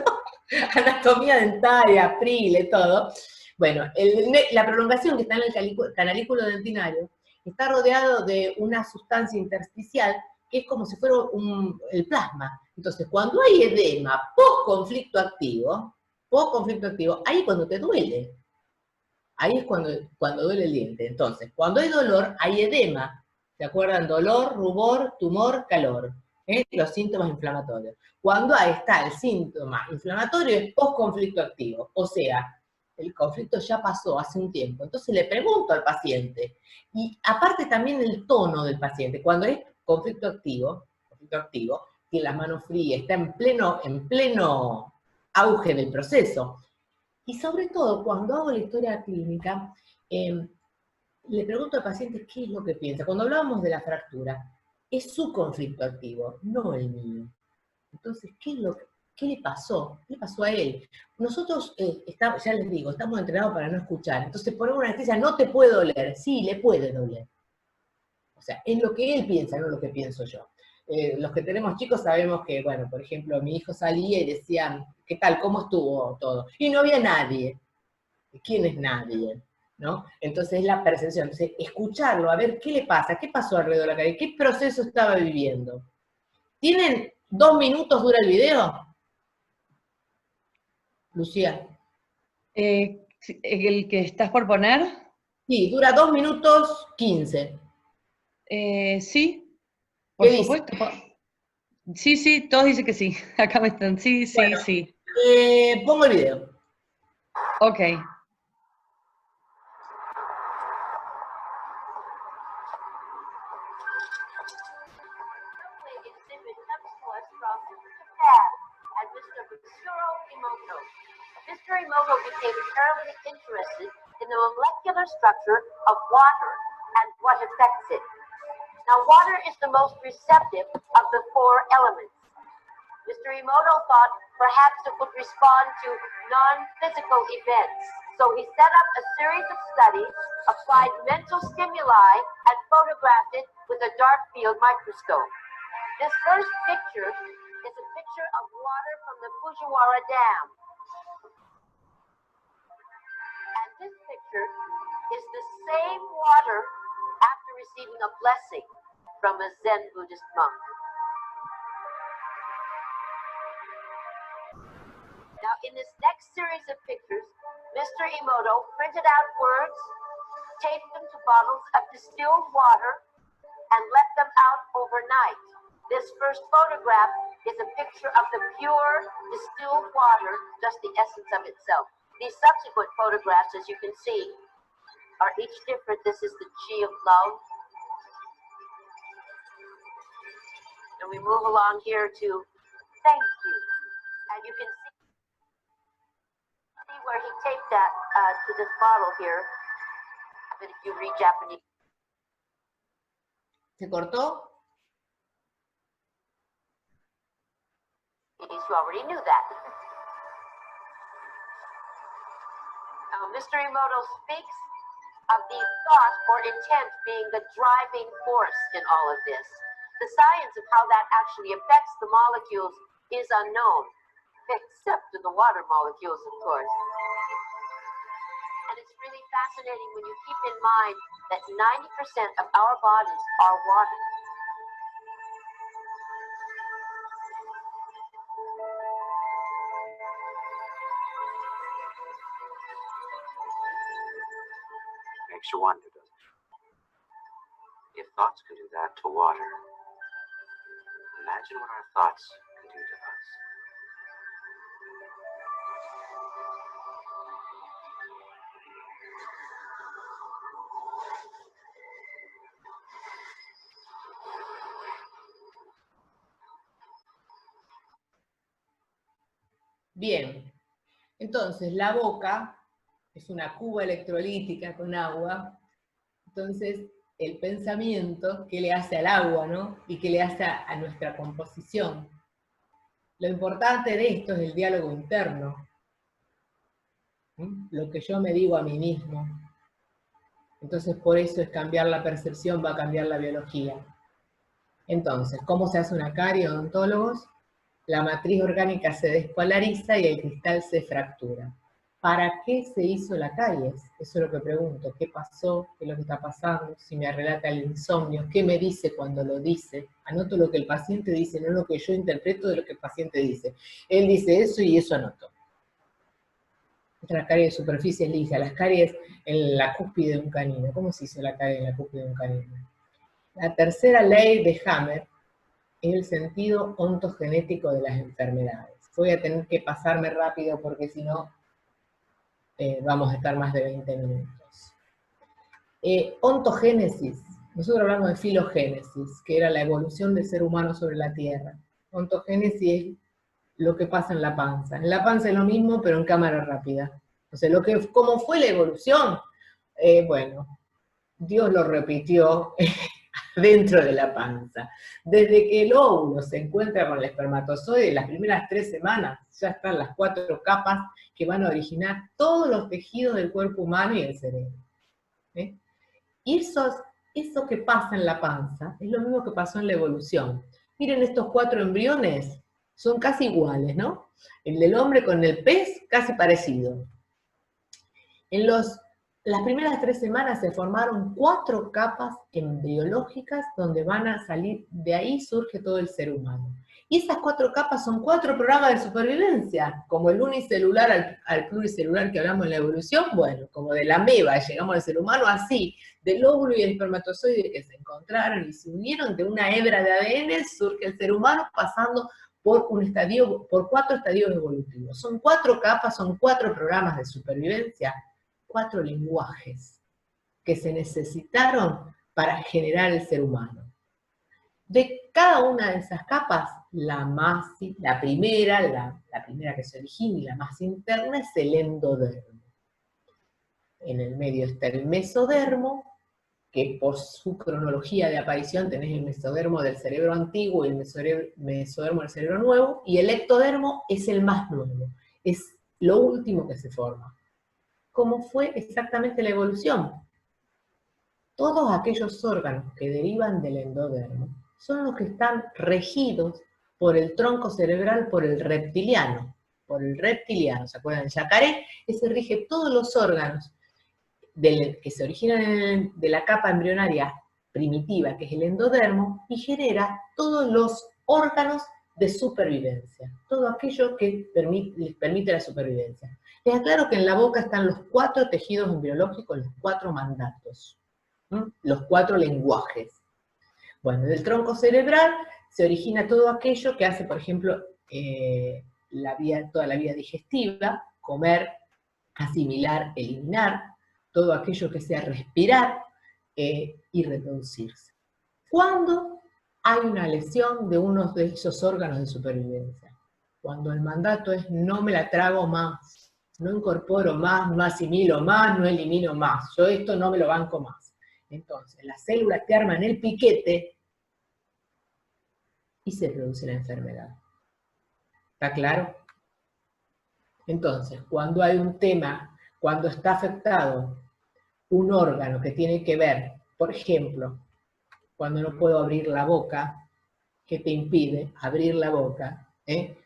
anatomía dentaria, Prile, todo. Bueno, la prolongación que está en el canalículo dentinario está rodeado de una sustancia intersticial que es como si fuera el plasma. Entonces, cuando hay edema post-conflicto activo, ahí es cuando te duele. Ahí es cuando duele el diente. Entonces, cuando hay dolor, hay edema. ¿Se acuerdan? Dolor, rubor, tumor, calor. Los síntomas inflamatorios. Cuando ahí está el síntoma inflamatorio es post-conflicto activo. O sea, el conflicto ya pasó hace un tiempo. Entonces le pregunto al paciente. Y aparte también el tono del paciente. Cuando es conflicto activo, tiene las manos frías, está en pleno auge del proceso. Y sobre todo, cuando hago la historia clínica, le pregunto al paciente qué es lo que piensa. Cuando hablábamos de la fractura, es su conflicto activo, no el mío. Entonces, ¿qué le pasó? ¿Qué le pasó a él? Nosotros, ya les digo, estamos entrenados para no escuchar. Entonces, ponemos una anestesia, no te puede doler. Sí, le puede doler. O sea, es lo que él piensa, no lo que pienso yo. Los que tenemos chicos sabemos que, bueno, por ejemplo, mi hijo salía y decía, ¿qué tal? ¿Cómo estuvo todo? Y no había nadie. ¿Quién es nadie? ¿No? Entonces es la percepción. Entonces, escucharlo, a ver qué le pasa, qué pasó alrededor de la calle, qué proceso estaba viviendo. ¿Tienen 2 minutos dura el video? Lucía. ¿El que estás por poner? Sí, dura 2 minutos 15. Sí, por ¿Qué dice? supuesto. Sí, todos dicen que sí. Acá me están. Sí. Pongo el video. Ok. Mr. Emoto became terribly interested in the molecular structure of water and what affects it. Now, water is the most receptive of the 4 elements. Mr. Emoto thought perhaps it would respond to non-physical events. So he set up a series of studies, applied mental stimuli, and photographed it with a dark field microscope. This first picture is a picture of water from the Fujiwara Dam. And this picture is the same water after receiving a blessing from a Zen Buddhist monk. Now, in this next series of pictures, Mr. Emoto printed out words, taped them to bottles of distilled water, and let them out overnight. This first photograph is a picture of the pure distilled water, just the essence of itself. These subsequent photographs, as you can see, are each different. This is the Chi of love. And we move along here to thank you. And you can see where he taped that to this bottle here. But if you read Japanese. ¿Se cortó? You already knew that. Now, Mr. Emoto speaks of the thought or intent being the driving force in all of this. The science of how that actually affects the molecules is unknown, except to the water molecules, of course. And it's really fascinating when you keep in mind that 90% of our bodies are water. Makes you wonder, doesn't it? If thoughts can do that to water, imagine what our thoughts can do to us. Bien, entonces la boca es una cuba electrolítica con agua, entonces el pensamiento, ¿qué le hace al agua, no? Y qué le hace a nuestra composición. Lo importante de esto es el diálogo interno, lo que yo me digo a mí mismo. Entonces por eso es cambiar la percepción, va a cambiar la biología. Entonces, ¿cómo se hace una carie, odontólogos? La matriz orgánica se despolariza y el cristal se fractura. ¿Para qué se hizo la caries? Eso es lo que pregunto. ¿Qué pasó? ¿Qué es lo que está pasando? Si me relata el insomnio, ¿qué me dice cuando lo dice? Anoto lo que el paciente dice, no lo que yo interpreto de lo que el paciente dice. Él dice eso y eso anoto. Esta es la caries de superficie lisa, las caries en la cúspide de un canino. ¿Cómo se hizo la caries en la cúspide de un canino? La tercera ley de Hammer es el sentido ontogenético de las enfermedades. Voy a tener que pasarme rápido porque si no vamos a estar más de 20 minutos. Ontogénesis. Nosotros hablamos de filogénesis, que era la evolución del ser humano sobre la Tierra. Ontogénesis es lo que pasa en la panza. En la panza es lo mismo, pero en cámara rápida. O sea, ¿cómo fue la evolución? Bueno, Dios lo repitió dentro de la panza. Desde que el óvulo se encuentra con el espermatozoide, las primeras 3 semanas ya están las 4 capas que van a originar todos los tejidos del cuerpo humano y el cerebro. Y eso que pasa en la panza es lo mismo que pasó en la evolución. Miren estos 4 embriones, son casi iguales, ¿no? El del hombre con el pez, casi parecido. En las primeras 3 semanas se formaron 4 capas embriológicas donde van a salir, de ahí surge todo el ser humano. Y esas 4 capas son 4 programas de supervivencia, como el unicelular al pluricelular que hablamos en la evolución, bueno, como de la ameba llegamos al ser humano, así, del óvulo y el espermatozoide que se encontraron y se unieron de una hebra de ADN, surge el ser humano pasando por 4 estadios evolutivos. Son 4 capas, son 4 programas de supervivencia, 4 lenguajes que se necesitaron para generar el ser humano. De cada una de esas capas, la primera que se origina y la más interna es el endodermo. En el medio está el mesodermo, que por su cronología de aparición tenés el mesodermo del cerebro antiguo y el mesodermo del cerebro nuevo, y el ectodermo es el más nuevo, es lo último que se forma. ¿Cómo fue exactamente la evolución? Todos aquellos órganos que derivan del endodermo son los que están regidos por el tronco cerebral, por el reptiliano. ¿Se acuerdan del yacaré? Ese rige todos los órganos que se originan de la capa embrionaria primitiva, que es el endodermo, y genera todos los órganos de supervivencia, todo aquello que les permite la supervivencia. Les aclaro que en la boca están los 4 tejidos embriológicos, los 4 mandatos, los 4 lenguajes. Bueno, del tronco cerebral se origina todo aquello que hace, por ejemplo, toda la vía digestiva, comer, asimilar, eliminar, todo aquello que sea respirar y reproducirse. ¿Cuándo hay una lesión de uno de esos órganos de supervivencia? cuando el mandato es no me la trago más, no incorporo más, no asimilo más, no elimino más, yo esto no me lo banco más. Entonces, las células te arman el piquete y se produce la enfermedad. ¿Está claro? Entonces, cuando hay un tema, cuando está afectado un órgano que tiene que ver, por ejemplo, cuando no puedo abrir la boca, ¿qué te impide abrir la boca?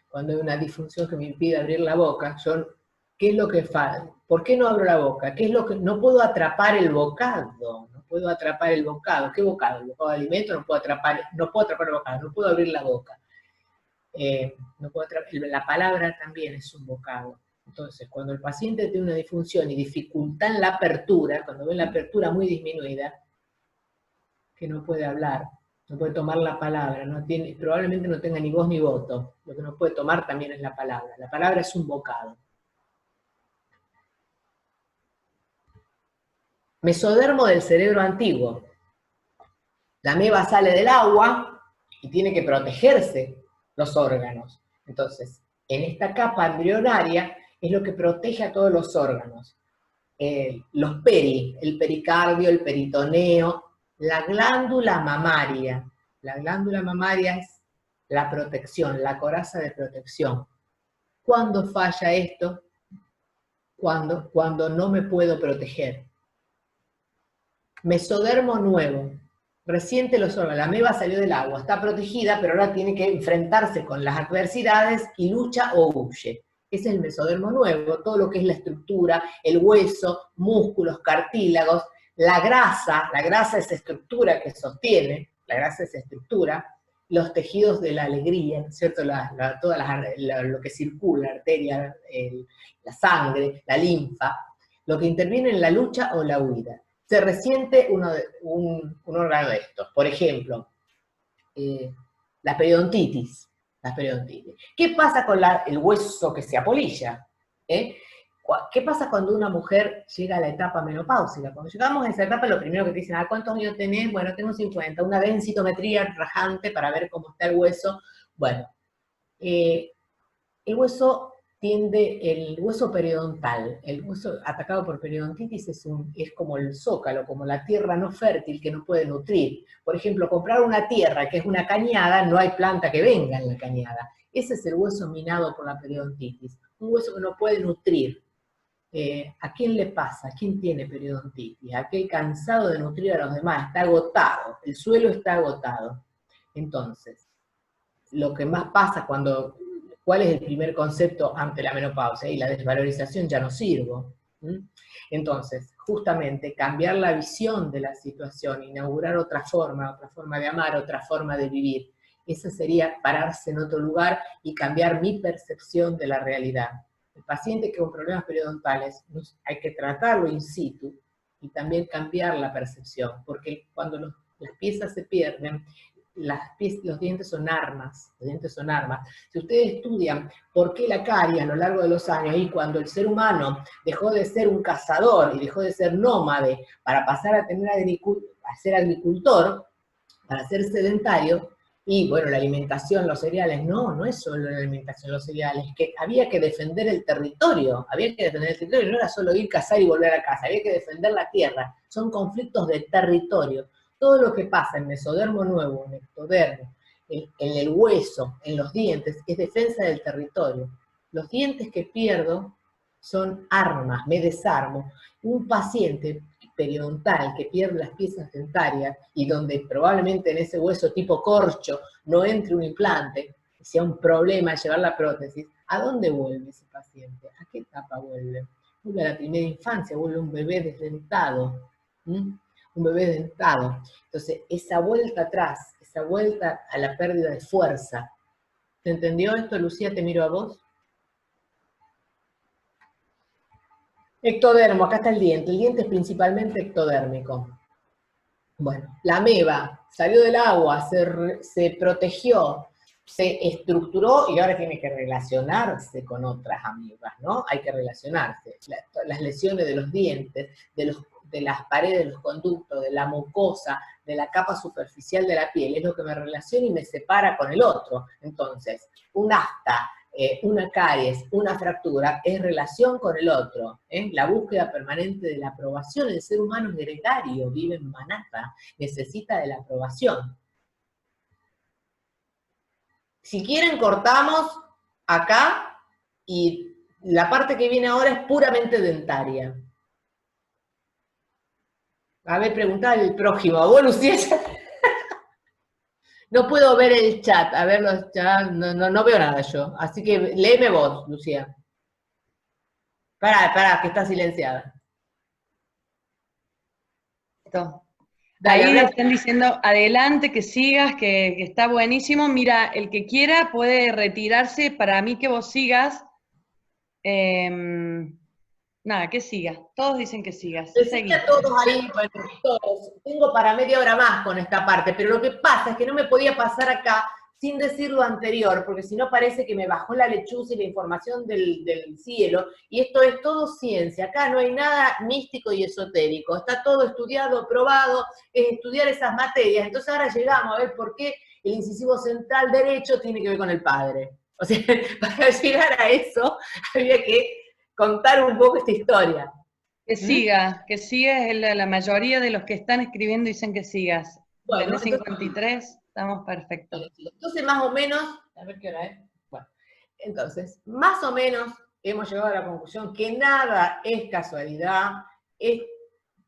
Cuando hay una disfunción que me impide abrir la boca, ¿qué es lo que falta? ¿Por qué no abro la boca? ¿Qué es lo que no puedo atrapar el bocado? No puedo atrapar el bocado. ¿Qué bocado? El bocado de alimento, no puedo atrapar el bocado, no puedo abrir la boca. No puedo la palabra también es un bocado. Entonces, cuando el paciente tiene una disfunción y dificultad en la apertura, cuando ve la apertura muy disminuida, que no puede hablar, no puede tomar la palabra, probablemente no tenga ni voz ni voto, lo que no puede tomar también es la palabra es un bocado. Mesodermo del cerebro antiguo. La ameba sale del agua y tiene que protegerse los órganos. Entonces, en esta capa embrionaria es lo que protege a todos los órganos. El pericardio, el peritoneo, la glándula mamaria. La glándula mamaria es la protección, la coraza de protección. ¿Cuándo falla esto? Cuando no me puedo proteger. Mesodermo nuevo. Reciente los órganos, la ameba salió del agua, está protegida, pero ahora tiene que enfrentarse con las adversidades y lucha o huye. Ese es el mesodermo nuevo, todo lo que es la estructura, el hueso, músculos, cartílagos, la grasa es estructura que sostiene, la grasa es estructura, los tejidos de la alegría, ¿cierto? Lo que circula, la arteria, la sangre, la linfa, lo que interviene en la lucha o la huida. Se resiente un órgano de estos. Por ejemplo, la periodontitis. ¿Qué pasa con el hueso que se apolilla? ¿Qué pasa cuando una mujer llega a la etapa menopáusica? Cuando llegamos a esa etapa, lo primero que te dicen, ¿cuántos años tenés? Bueno, tengo 50, una densitometría rajante para ver cómo está el hueso. Bueno, el hueso periodontal, el hueso atacado por periodontitis es como el zócalo, como la tierra no fértil que no puede nutrir. Por ejemplo, comprar una tierra que es una cañada, no hay planta que venga en la cañada. Ese es el hueso minado por la periodontitis, un hueso que no puede nutrir. ¿A quién le pasa? ¿A quién tiene periodontitis? Aquel cansado de nutrir a los demás, está agotado, el suelo está agotado. Entonces, lo que más pasa ¿cuál es el primer concepto ante la menopausia? Y la desvalorización, ya no sirvo. Entonces, justamente, cambiar la visión de la situación, inaugurar otra forma de amar, otra forma de vivir. Esa sería pararse en otro lugar y cambiar mi percepción de la realidad. El paciente con problemas periodontales hay que tratarlo in situ y también cambiar la percepción, porque cuando las piezas se pierden, los dientes son armas, Si ustedes estudian por qué la carie a lo largo de los años, y cuando el ser humano dejó de ser un cazador y dejó de ser nómade para pasar a ser agricultor, para ser sedentario, y bueno, la alimentación, los cereales, no es solo la alimentación, los cereales, que había que defender el territorio, no era solo ir, cazar y volver a casa, había que defender la tierra, son conflictos de territorio. Todo lo que pasa en mesodermo nuevo, en ectodermo, en el hueso, en los dientes, es defensa del territorio. Los dientes que pierdo son armas, me desarmo. Un paciente periodontal que pierde las piezas dentarias y donde probablemente en ese hueso tipo corcho no entre un implante, sea un problema llevar la prótesis, ¿a dónde vuelve ese paciente? ¿A qué etapa vuelve? Vuelve a la primera infancia, vuelve un bebé desdentado. Un bebé dentado. Entonces, esa vuelta atrás, esa vuelta a la pérdida de fuerza. ¿Se entendió esto, Lucía? Te miro a vos. Ectodermo, acá está el diente es principalmente ectodérmico. Bueno, la ameba salió del agua, se protegió, se estructuró y ahora tiene que relacionarse con otras amebas, ¿no? Hay que relacionarse. Las lesiones de los dientes, de las paredes de los conductos, de la mucosa, de la capa superficial de la piel, es lo que me relaciona y me separa con el otro. Entonces, un afta una caries, una fractura, es relación con el otro, la búsqueda permanente de la aprobación. El ser humano es gregario, vive en manada, necesita de la aprobación. Si quieren cortamos acá, y la parte que viene ahora es puramente dentaria. A ver, preguntá al prójimo. Vos, Lucía, no puedo ver el chat. A ver, los chats, no veo nada yo. Así que léeme vos, Lucía. Pará, que está silenciada. Listo. Dale, Ahí habla. están diciendo, adelante, que sigas, que está buenísimo. Mira, el que quiera puede retirarse. Para mí que vos sigas. Nada, que sigas. Todos dicen que sigas. Seguí. A todos ahí, bueno, todos. Tengo para media hora más con esta parte, pero lo que pasa es que no me podía pasar acá sin decir lo anterior, porque si no parece que me bajó la lechuza y la información del cielo, y esto es todo ciencia. Acá no hay nada místico y esotérico, está todo estudiado, probado, es estudiar esas materias. Entonces ahora llegamos a ver por qué el incisivo central derecho tiene que ver con el padre. O sea, para llegar a eso había que contar un poco esta historia. Que siga, la mayoría de los que están escribiendo dicen que sigas. Bueno, Tenés 53, estamos perfectos. Entonces, más o menos, a ver qué hora es. Bueno, entonces, más o menos hemos llegado a la conclusión que nada es casualidad,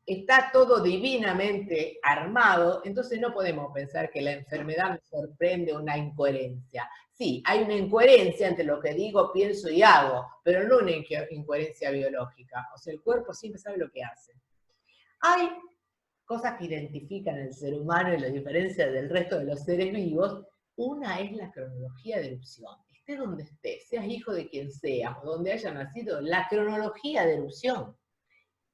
está todo divinamente armado, entonces no podemos pensar que la enfermedad me sorprende una incoherencia. Sí, hay una incoherencia entre lo que digo, pienso y hago, pero no una incoherencia biológica. O sea, el cuerpo siempre sabe lo que hace. Hay cosas que identifican al ser humano y lo diferencian del resto de los seres vivos. Una es la cronología de erupción. Esté donde esté, seas hijo de quien seas, o donde haya nacido, la cronología de erupción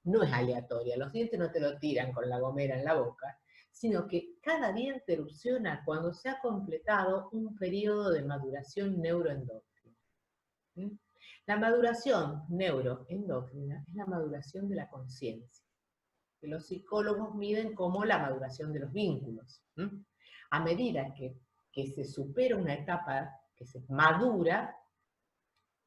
no es aleatoria. Los dientes no te lo tiran con la gomera en la boca, sino que cada diente erupciona cuando se ha completado un periodo de maduración neuroendocrina. La maduración neuroendocrina es la maduración de la conciencia, que los psicólogos miden como la maduración de los vínculos. A medida que se supera una etapa, que se madura,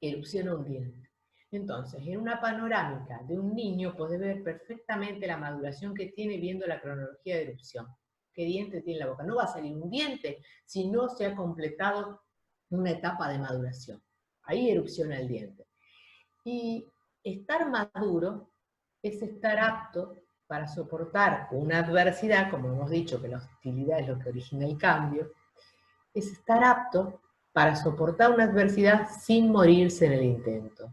erupciona un diente. Entonces, en una panorámica de un niño podés ver perfectamente la maduración que tiene viendo la cronología de erupción. ¿Qué diente tiene en la boca? No va a salir un diente si no se ha completado una etapa de maduración. Ahí erupciona el diente. Y estar maduro es estar apto para soportar una adversidad, como hemos dicho que la hostilidad es lo que origina el cambio, es estar apto para soportar una adversidad sin morirse en el intento.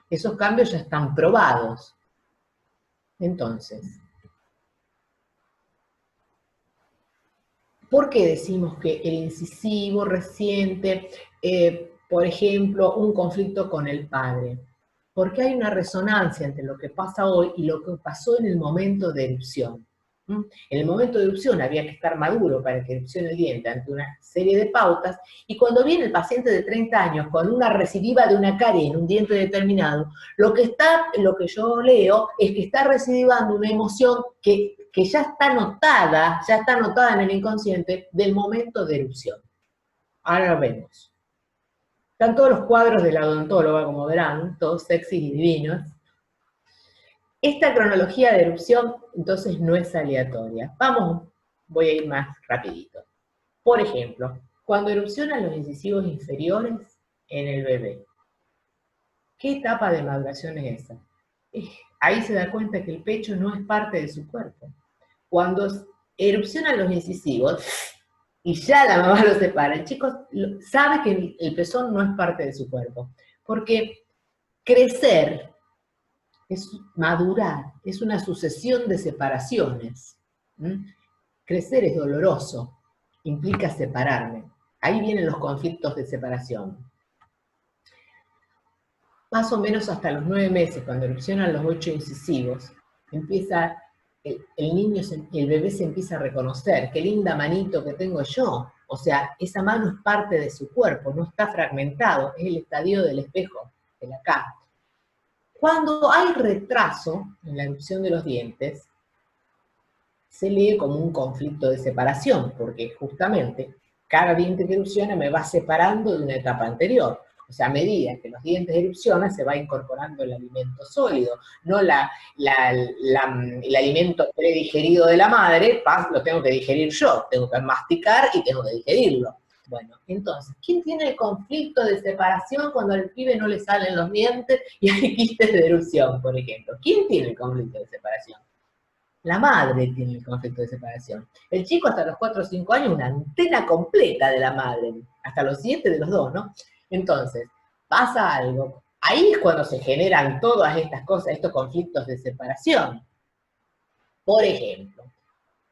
Esos cambios ya están probados. Entonces, ¿por qué decimos que el incisivo resiente, por ejemplo, un conflicto con el padre? Porque hay una resonancia entre lo que pasa hoy y lo que pasó en el momento de erupción. En el momento de erupción había que estar maduro para que erupcione el diente ante una serie de pautas, y cuando viene el paciente de 30 años con una recidiva de una carie en un diente determinado, lo que yo leo es que está recidivando una emoción que ya está notada en el inconsciente del momento de erupción. Ahora lo vemos. Están todos los cuadros de la odontóloga, como verán, todos sexys y divinos. Esta cronología de erupción, entonces, no es aleatoria. Voy a ir más rapidito. Por ejemplo, cuando erupcionan los incisivos inferiores en el bebé, ¿qué etapa de maduración es esa? Ahí se da cuenta que el pecho no es parte de su cuerpo. Cuando erupcionan los incisivos, y ya la mamá lo separa, el chico sabe que el pezón no es parte de su cuerpo. Porque crecer es madurar, es una sucesión de separaciones. Crecer es doloroso, implica separarme. Ahí vienen los conflictos de separación. Más o menos hasta los 9 meses, cuando erupcionan los 8 incisivos, empieza el bebé se empieza a reconocer, qué linda manito que tengo yo. O sea, esa mano es parte de su cuerpo, no está fragmentado, es el estadio del espejo, de la K. Cuando hay retraso en la erupción de los dientes, se lee como un conflicto de separación, porque justamente cada diente que erupciona me va separando de una etapa anterior. O sea, a medida que los dientes erupcionan, se va incorporando el alimento sólido, no el alimento predigerido de la madre, lo tengo que digerir yo, tengo que masticar y tengo que digerirlo. Bueno, entonces, ¿quién tiene el conflicto de separación cuando al pibe no le salen los dientes y hay quistes de erupción, por ejemplo? ¿Quién tiene el conflicto de separación? La madre tiene el conflicto de separación. El chico hasta los 4 o 5 años, una antena completa de la madre, hasta los 7 de los dos, ¿no? Entonces, pasa algo. Ahí es cuando se generan todas estas cosas, estos conflictos de separación. Por ejemplo,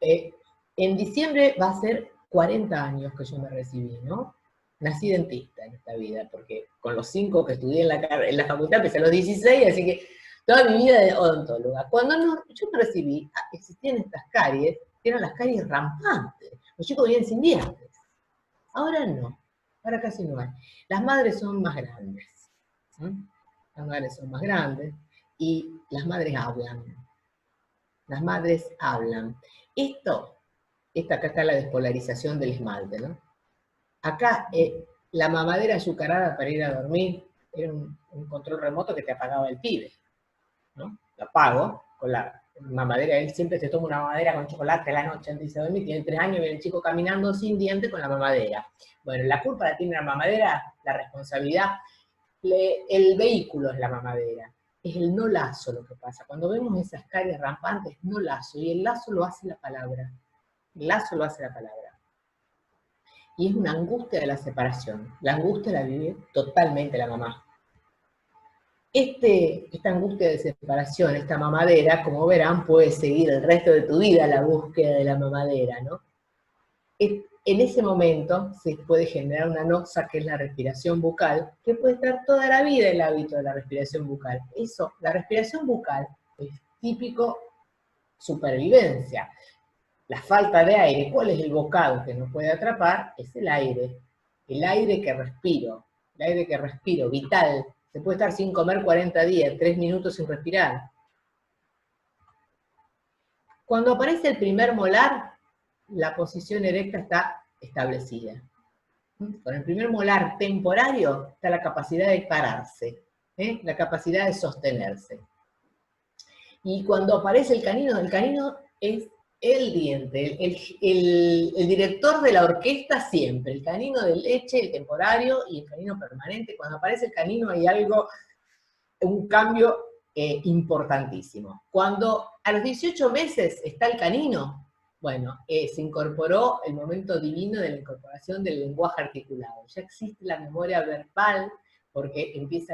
en diciembre va a ser 40 años que yo me recibí, ¿no? Nací dentista en esta vida, porque con los 5 que estudié en la facultad empecé a los 16, así que toda mi vida de odontóloga. Cuando yo me recibí, existían estas caries, que eran las caries rampantes. Los chicos venían sin dientes. Ahora no, ahora casi no hay. Las madres son más grandes. Las madres son más grandes y las madres hablan. Las madres hablan. Acá está la despolarización del esmalte, ¿no? Acá la mamadera azucarada para ir a dormir era un control remoto que te apagaba el pibe, ¿no? Lo apago con la mamadera. Él siempre se toma una mamadera con chocolate a la noche antes de dormir. Tiene 3 años y viene el chico caminando sin diente con la mamadera. Bueno, la culpa la tiene la mamadera, la responsabilidad. El vehículo es la mamadera. Es el no lazo lo que pasa. Cuando vemos esas caries rampantes, no lazo. Y el lazo lo hace la palabra. El lazo lo hace la palabra. Y es una angustia de la separación. La angustia la vive totalmente la mamá. Esta angustia de separación, esta mamadera, como verán, puede seguir el resto de tu vida la búsqueda de la mamadera, ¿no? En ese momento se puede generar una noxa, que es la respiración bucal, que puede estar toda la vida el hábito de la respiración bucal. Eso, la respiración bucal es típico supervivencia. La falta de aire, ¿cuál es el bocado que nos puede atrapar? Es el aire que respiro, vital. Se puede estar sin comer 40 días, 3 minutos sin respirar. Cuando aparece el primer molar, la posición erecta está establecida. Con el primer molar temporario está la capacidad de pararse, la capacidad de sostenerse. Y cuando aparece el canino es el diente, el director de la orquesta siempre, el canino de leche, el temporario y el canino permanente. Cuando aparece el canino hay un cambio importantísimo. Cuando a los 18 meses está el canino, bueno, se incorporó el momento divino de la incorporación del lenguaje articulado. Ya existe la memoria verbal, porque empieza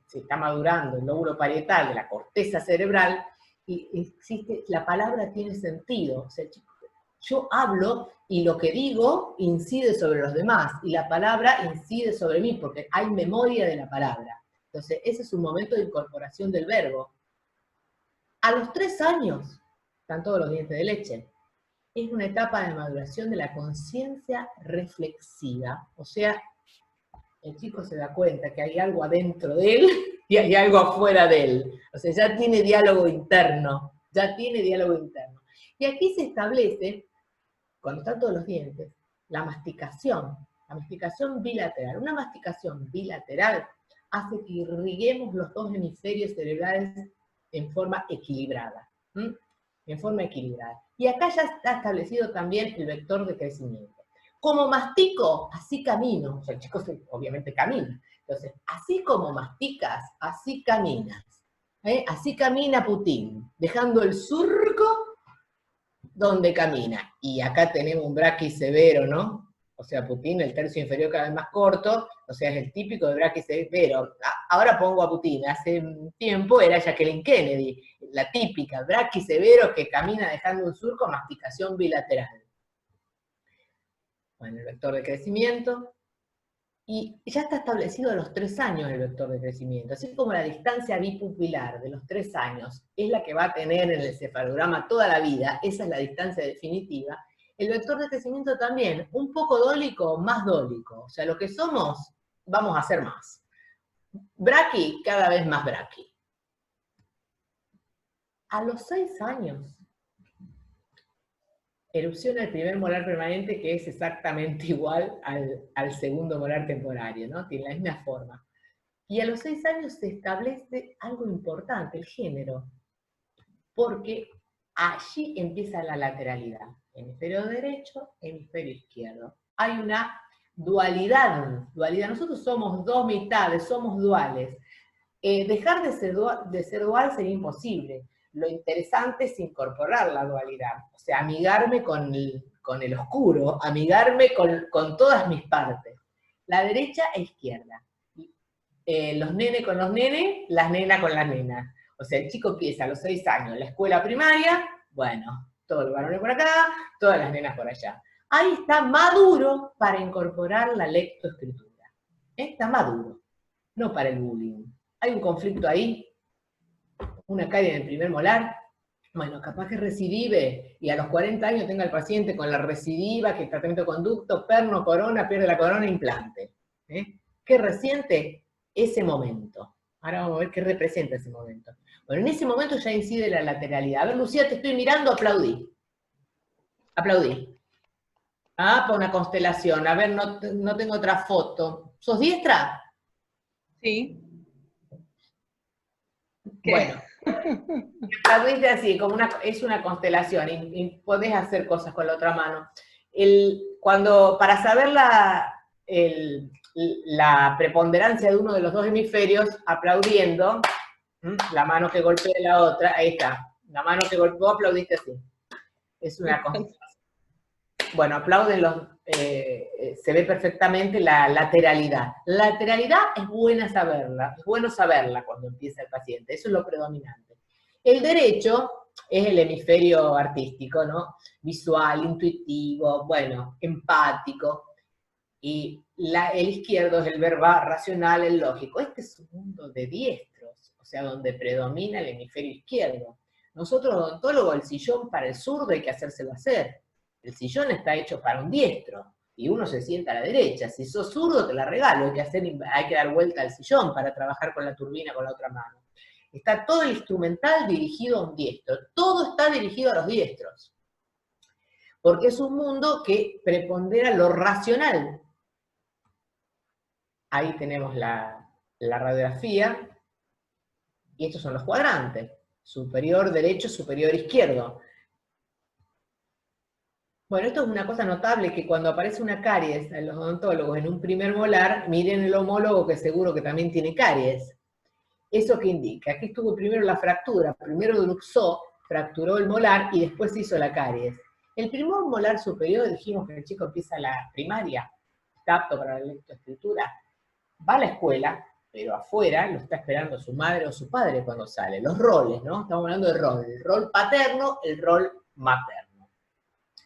se está madurando el lóbulo parietal de la corteza cerebral, y la palabra tiene sentido. O sea, yo hablo y lo que digo incide sobre los demás, y la palabra incide sobre mí, porque hay memoria de la palabra. Entonces, ese es un momento de incorporación del verbo. A los 3 años, están todos los dientes de leche. Es una etapa de maduración de la conciencia reflexiva. O sea, el chico se da cuenta que hay algo adentro de él y hay algo afuera de él. O sea, ya tiene diálogo interno. Y aquí se establece, cuando están todos los dientes, la masticación bilateral. Una masticación bilateral hace que irriguemos los 2 hemisferios cerebrales en forma equilibrada. Y acá ya está establecido también el vector de crecimiento. Como mastico, así camino. O sea, el chico obviamente camina. Entonces, así como masticas, así caminas. Así camina Putin, dejando el surco donde camina. Y acá tenemos un braquisevero, ¿no? O sea, Putin, el tercio inferior cada vez más corto, o sea, es el típico de braquisevero. Ahora pongo a Putin, hace un tiempo era Jacqueline Kennedy, la típica, braquisevero que camina dejando un surco, masticación bilateral. Bueno, el vector de crecimiento, y ya está establecido a los 3 años el vector de crecimiento, así como la distancia bipupilar de los 3 años es la que va a tener en el cefalograma toda la vida, esa es la distancia definitiva. El vector de crecimiento también, un poco dólico, más dólico, o sea, lo que somos, vamos a hacer más. Braqui, cada vez más braqui. A los 6 años, erupciona el primer molar permanente, que es exactamente igual al segundo molar temporario, ¿no? Tiene la misma forma. Y a los 6 años se establece algo importante, el género, porque allí empieza la lateralidad. Hemisferio derecho, hemisferio izquierdo. Hay una dualidad. Nosotros somos dos mitades, somos duales. Dejar de ser dual sería imposible. Lo interesante es incorporar la dualidad, o sea, amigarme con el oscuro, amigarme con todas mis partes. La derecha e izquierda. Los nenes con los nenes, las nenas con las nenas. O sea, el chico empieza a los 6 años, la escuela primaria, bueno, todos los varones por acá, todas las nenas por allá. Ahí está maduro para incorporar la lectoescritura. Está maduro, no para el bullying. Hay un conflicto ahí, una carie en el primer molar, bueno, capaz que recidive, y a los 40 años tenga el paciente con la recidiva, que tratamiento de conducto, perno, corona, pierde la corona, implante. ¿Qué resiente? Ese momento. Ahora vamos a ver qué representa ese momento. Bueno, en ese momento ya incide la lateralidad. A ver, Lucía, te estoy mirando, aplaudí. Aplaudí. Ah, para una constelación. A ver, no tengo otra foto. ¿Sos diestra? Sí. ¿Qué? Bueno. Aplaudiste así, como es una constelación, y podés hacer cosas con la otra mano. Para saber la preponderancia de uno de los dos hemisferios, aplaudiendo, la mano que golpea la otra, ahí está, la mano que golpeó, aplaudiste así. Es una constelación. Bueno, aplauden se ve perfectamente la lateralidad. La lateralidad es bueno saberla cuando empieza el paciente, eso es lo predominante. El derecho es el hemisferio artístico, ¿no? Visual, intuitivo, bueno, empático. Y el izquierdo es el verbal, racional, el lógico. Este es un mundo de diestros, o sea, donde predomina el hemisferio izquierdo. Nosotros, odontólogos, el sillón para el zurdo hay que hacérselo hacer. El sillón está hecho para un diestro, y uno se sienta a la derecha. Si sos zurdo, te la regalo, hay que dar vuelta al sillón para trabajar con la turbina con la otra mano. Está todo el instrumental dirigido a un diestro, todo está dirigido a los diestros. Porque es un mundo que prepondera lo racional. Ahí tenemos la radiografía, y estos son los cuadrantes, superior derecho, superior izquierdo. Bueno, esto es una cosa notable, que cuando aparece una caries en los odontólogos en un primer molar, miren el homólogo que seguro que también tiene caries. ¿Eso qué indica? Aquí estuvo primero la fractura, primero Druxó, fracturó el molar y después hizo la caries. El primer molar superior, dijimos que el chico empieza la primaria, está apto para la lectoescritura, va a la escuela, pero afuera lo está esperando su madre o su padre cuando sale. Los roles, ¿no? Estamos hablando de rol, el rol paterno, el rol materno.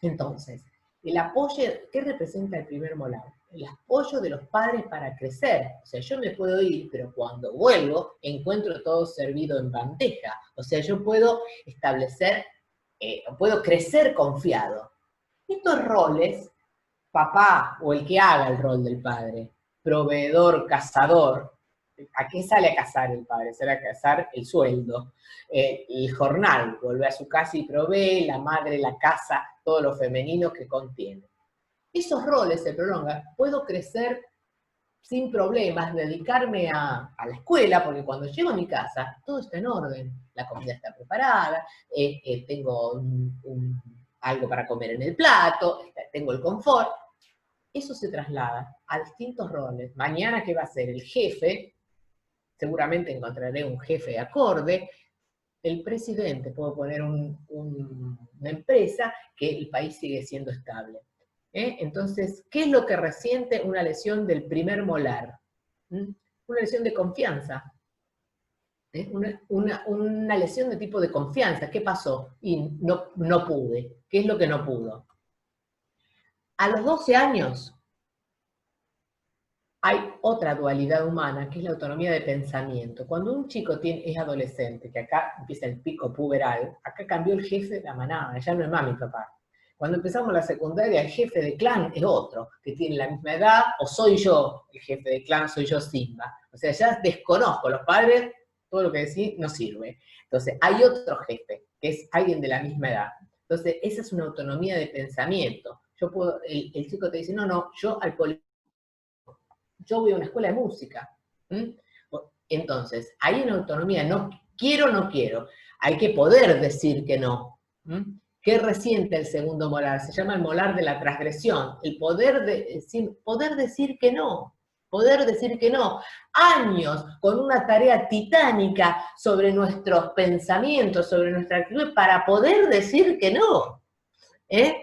Entonces, el apoyo, ¿qué representa el primer molar? El apoyo de los padres para crecer. O sea, yo me puedo ir, pero cuando vuelvo, encuentro todo servido en bandeja. O sea, yo puedo establecer, puedo crecer confiado. Estos roles, papá o el que haga el rol del padre, proveedor, cazador, ¿a qué sale a cazar el padre? Sale a cazar el sueldo, el jornal, vuelve a su casa y provee, la madre la casa, todo lo femenino que contiene. Esos roles se prolongan, puedo crecer sin problemas, dedicarme a la escuela, porque cuando llego a mi casa, todo está en orden, la comida está preparada, tengo algo para comer en el plato, tengo el confort. Eso se traslada a distintos roles. Mañana, ¿qué va a ser? El jefe, seguramente encontraré un jefe acorde. El presidente, puedo poner una empresa que el país sigue siendo estable. Entonces, ¿qué es lo que resiente una lesión del primer molar? Una lesión de confianza. Una lesión de tipo de confianza. ¿Qué pasó? Y no pude. ¿Qué es lo que no pudo? A los 12 años hay otra dualidad humana, que es la autonomía de pensamiento. Cuando un chico es adolescente, que acá empieza el pico puberal, acá cambió el jefe de la manada, ya no es mami y papá. Cuando empezamos la secundaria, el jefe de clan es otro, que tiene la misma edad, o soy yo el jefe de clan, soy yo Simba. O sea, ya desconozco, los padres, todo lo que decís no sirve. Entonces, hay otro jefe, que es alguien de la misma edad. Entonces, esa es una autonomía de pensamiento. Yo puedo, el chico te dice, no, yo al yo voy a una escuela de música. Entonces, hay una autonomía, no quiero. Hay que poder decir que no. ¿Qué resiente el segundo molar? Se llama el molar de la transgresión. El poder decir que no. Poder decir que no. Años con una tarea titánica sobre nuestros pensamientos, sobre nuestra actitud, para poder decir que no.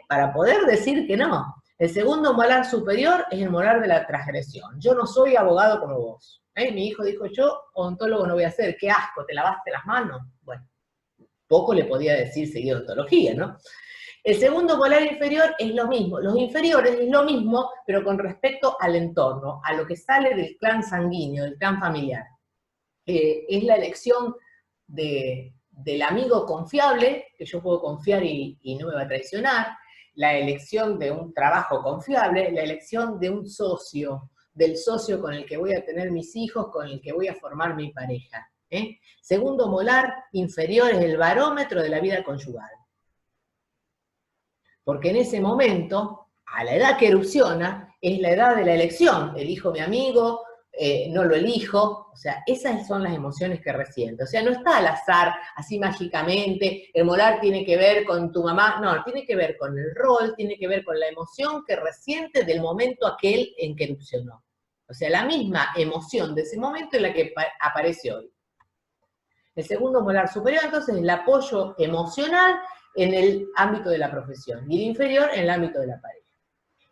Para poder decir que no. El segundo molar superior es el molar de la transgresión. Yo no soy abogado como vos. Mi hijo dijo, yo odontólogo no voy a ser. Qué asco, ¿te lavaste las manos? Bueno, poco le podía decir seguir odontología, ¿no? El segundo molar inferior es lo mismo. Los inferiores es lo mismo, pero con respecto al entorno, a lo que sale del clan sanguíneo, del clan familiar. Es la elección del amigo confiable, que yo puedo confiar y no me va a traicionar, la elección de un trabajo confiable, la elección de un socio, del socio con el que voy a tener mis hijos, con el que voy a formar mi pareja. Segundo molar inferior es el barómetro de la vida conyugal. Porque en ese momento, a la edad que erupciona, es la edad de la elección. Elijo mi amigo, no lo elijo, o sea, esas son las emociones que resiento. O sea, no está al azar, así mágicamente, el molar tiene que ver con tu mamá, no, tiene que ver con el rol, tiene que ver con la emoción que resiente del momento aquel en que erupcionó. O sea, la misma emoción de ese momento es la que aparece hoy. El segundo molar superior, entonces, es el apoyo emocional en el ámbito de la profesión, y el inferior en el ámbito de la pareja.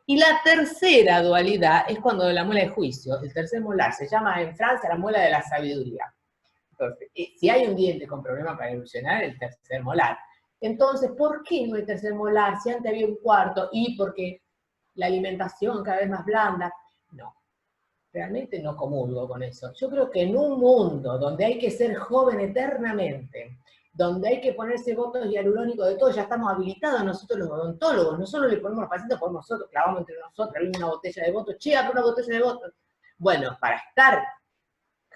Y la tercera dualidad es cuando la muela de juicio, el tercer molar, se llama en Francia la muela de la sabiduría. Entonces, si hay un diente con problema para erupcionar, el tercer molar. Entonces, ¿por qué no hay tercer molar? Si antes había un cuarto, y porque la alimentación cada vez más blanda. No, realmente no comulgo con eso. Yo creo que en un mundo donde hay que ser joven eternamente, donde hay que ponerse botox hialurónico de todo, ya estamos habilitados nosotros los odontólogos, no solo le ponemos al paciente, ponemos nosotros, clavamos entre nosotros, abrimos una botella de botox, che, abre una botella de botox. Bueno, para estar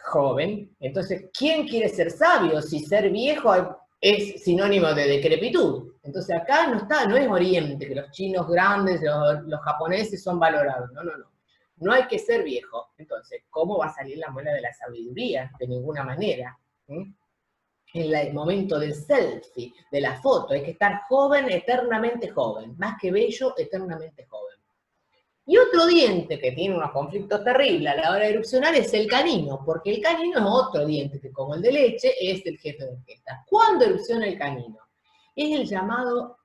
joven, entonces, ¿quién quiere ser sabio si ser viejo es sinónimo de decrepitud? Entonces acá no es Oriente, que los chinos grandes, los japoneses son valorados, no. No hay que ser viejo. Entonces, ¿cómo va a salir la muela de la sabiduría? De ninguna manera. En el momento del selfie, de la foto, hay que estar joven, eternamente joven. Más que bello, eternamente joven. Y otro diente que tiene unos conflictos terribles a la hora de erupcionar es el canino, porque el canino es otro diente que, como el de leche, es el jefe de orquesta. ¿Cuándo erupciona el canino? Es el llamado,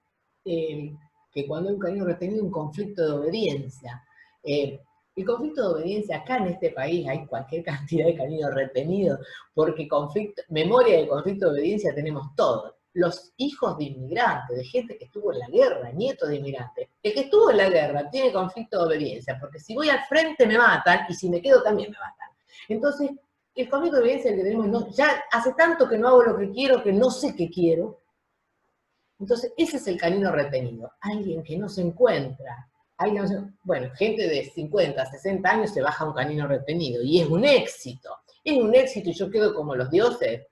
que cuando hay un canino retenido, un conflicto de obediencia. El conflicto de obediencia, acá en este país hay cualquier cantidad de caninos retenidos, porque memoria del conflicto de obediencia tenemos todos. Los hijos de inmigrantes, de gente que estuvo en la guerra, nietos de inmigrantes. El que estuvo en la guerra tiene conflicto de obediencia, porque si voy al frente me matan, y si me quedo también me matan. Entonces, el conflicto de obediencia que tenemos, ya hace tanto que no hago lo que quiero, que no sé qué quiero. Entonces, ese es el canino retenido. Alguien que no se encuentra. Bueno, gente de 50, 60 años se baja un canino retenido, y es un éxito. Es un éxito, y yo quedo como los dioses.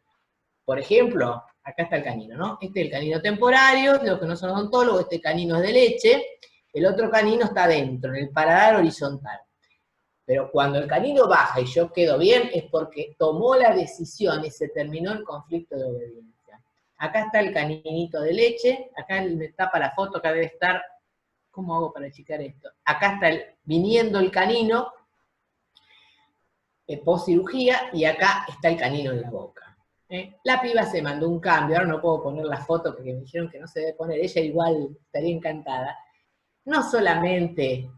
Por ejemplo, acá está el canino, ¿no? Este es el canino temporario, los que no son odontólogos, este canino es de leche, el otro canino está adentro, en el paladar horizontal. Pero cuando el canino baja y yo quedo bien, es porque tomó la decisión y se terminó el conflicto de obediencia. Acá está el caninito de leche, acá me tapa la foto, acá debe estar. ¿Cómo hago para achicar esto? Acá está viniendo el canino, post cirugía, y acá está el canino en la boca. La piba se mandó un cambio, ahora no puedo poner la foto porque me dijeron que no se debe poner, ella igual estaría encantada. No solamente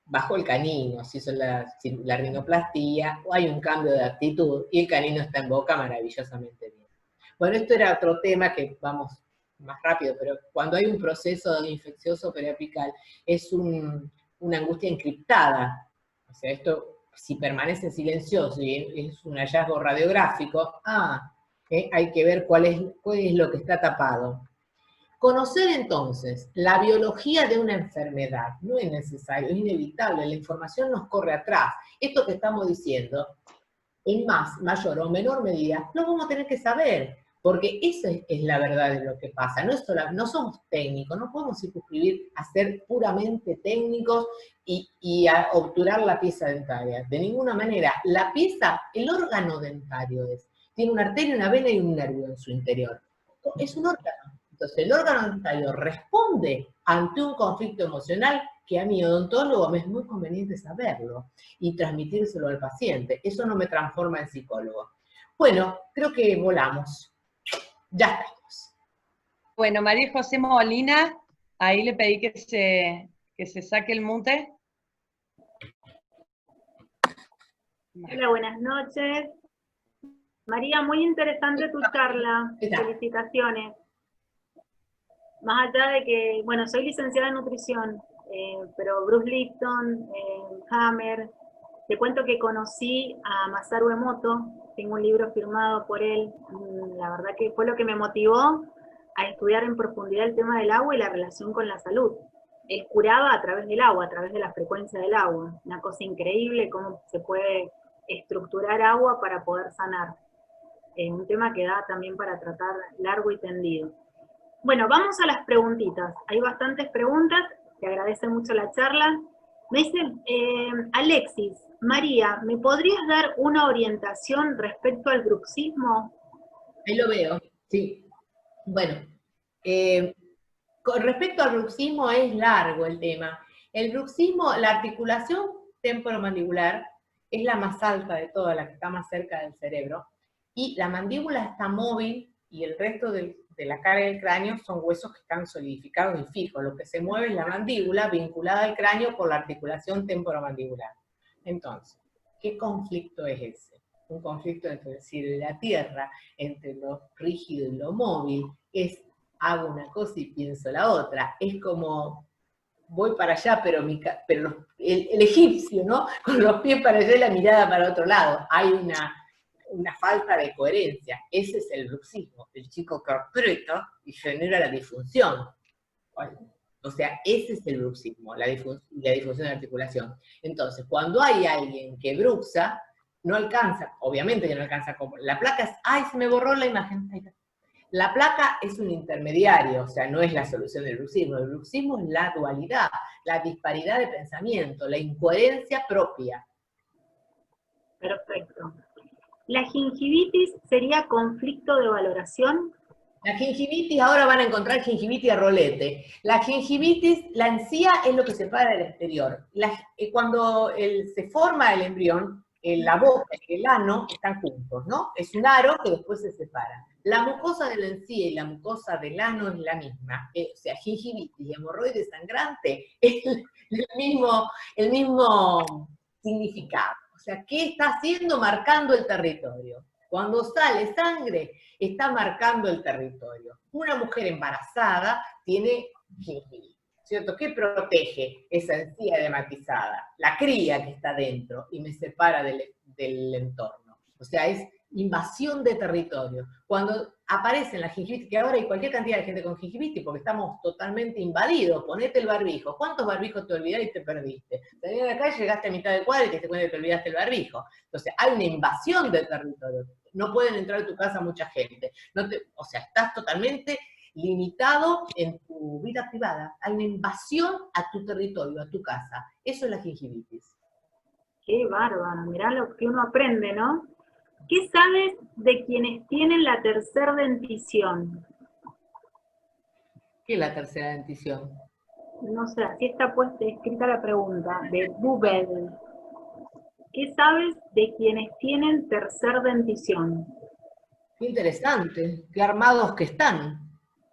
bajó el canino, se hizo la rinoplastía, o hay un cambio de actitud, y el canino está en boca maravillosamente bien. Bueno, esto era otro tema que vamos más rápido, pero cuando hay un proceso infeccioso periapical, es una angustia encriptada. O sea, esto, si permanece silencioso y es un hallazgo radiográfico, hay que ver cuál es lo que está tapado. Conocer entonces la biología de una enfermedad no es necesario, es inevitable, la información nos corre atrás. Esto que estamos diciendo, en mayor o menor medida, lo vamos a tener que saber, Porque eso es la verdad de lo que pasa. No somos técnicos, no podemos circunscribir a ser puramente técnicos y a obturar la pieza dentaria. De ninguna manera. La pieza, el órgano dentario tiene una arteria, una vena y un nervio en su interior. Es un órgano. Entonces el órgano dentario responde ante un conflicto emocional que a mi odontólogo me es muy conveniente saberlo y transmitírselo al paciente. Eso no me transforma en psicólogo. Bueno, creo que volamos. Ya estamos. Bueno, María José Molina, ahí le pedí que se saque el mute. Hola, buenas noches. María, muy interesante tu charla. Felicitaciones. Más allá de que, bueno, soy licenciada en nutrición, pero Bruce Lipton, Hammer, te cuento que conocí a Masaru Emoto, tengo un libro firmado por él, la verdad que fue lo que me motivó a estudiar en profundidad el tema del agua y la relación con la salud. Él curaba a través del agua, a través de la frecuencia del agua, una cosa increíble cómo se puede estructurar agua para poder sanar. Un tema que da también para tratar largo y tendido. Bueno, vamos a las preguntitas. Hay bastantes preguntas, te agradece mucho la charla. Me dice Alexis, María, ¿me podrías dar una orientación respecto al bruxismo? Ahí lo veo, sí. Bueno, con respecto al bruxismo es largo el tema. El bruxismo, la articulación temporomandibular es la más alta de todas, la que está más cerca del cerebro, y la mandíbula está móvil y el resto de la cara del cráneo son huesos que están solidificados y fijos. Lo que se mueve es la mandíbula vinculada al cráneo por la articulación temporomandibular. Entonces, ¿qué conflicto es ese? Un conflicto entre el cielo y la tierra, entre lo rígido y lo móvil, es hago una cosa y pienso la otra. Es como voy para allá, pero el egipcio, ¿no? Con los pies para allá y la mirada para otro lado. Hay una falta de coherencia. Ese es el bruxismo. El chico que aprieta y genera la disfunción. O sea, ese es el bruxismo, la disfunción de articulación. Entonces, cuando hay alguien que bruxa, no alcanza, obviamente que no alcanza, como la placa es, ¡ay, se me borró la imagen! La placa es un intermediario, o sea, no es la solución del bruxismo. El bruxismo es la dualidad, la disparidad de pensamiento, la incoherencia propia. Perfecto. ¿La gingivitis sería conflicto de valoración? La gingivitis, ahora van a encontrar gingivitis a rolete. La gingivitis, la encía es lo que separa del exterior. Cuando se forma el embrión, la boca y el ano están juntos, ¿no? Es un aro que después se separa. La mucosa de la encía y la mucosa del ano es la misma. O sea, gingivitis y hemorroide sangrante es el mismo significado. O sea, ¿qué está haciendo? Marcando el territorio. Cuando sale sangre, está marcando el territorio. Una mujer embarazada tiene gingivitis, ¿cierto? ¿Qué protege esa encía edematizada? La cría que está dentro y me separa del entorno. O sea, es invasión de territorio. Cuando aparece la gingivitis, que ahora hay cualquier cantidad de gente con gingivitis, porque estamos totalmente invadidos, ponete el barbijo. ¿Cuántos barbijos te olvidaste y te perdiste? Salís de acá y llegaste a mitad del cuadro y te cuenta que te olvidaste el barbijo. Entonces, hay una invasión de territorio. No pueden entrar a tu casa mucha gente. O sea, estás totalmente limitado en tu vida privada. Hay una invasión a tu territorio, a tu casa. Eso es la gingivitis. Qué bárbaro, mirá lo que uno aprende, ¿no? ¿Qué sabes de quienes tienen la tercera dentición? ¿Qué es la tercera dentición? No sé, así está escrita la pregunta, de Bubel. ¿Qué sabes de quienes tienen tercera dentición? Qué interesante, qué armados que están.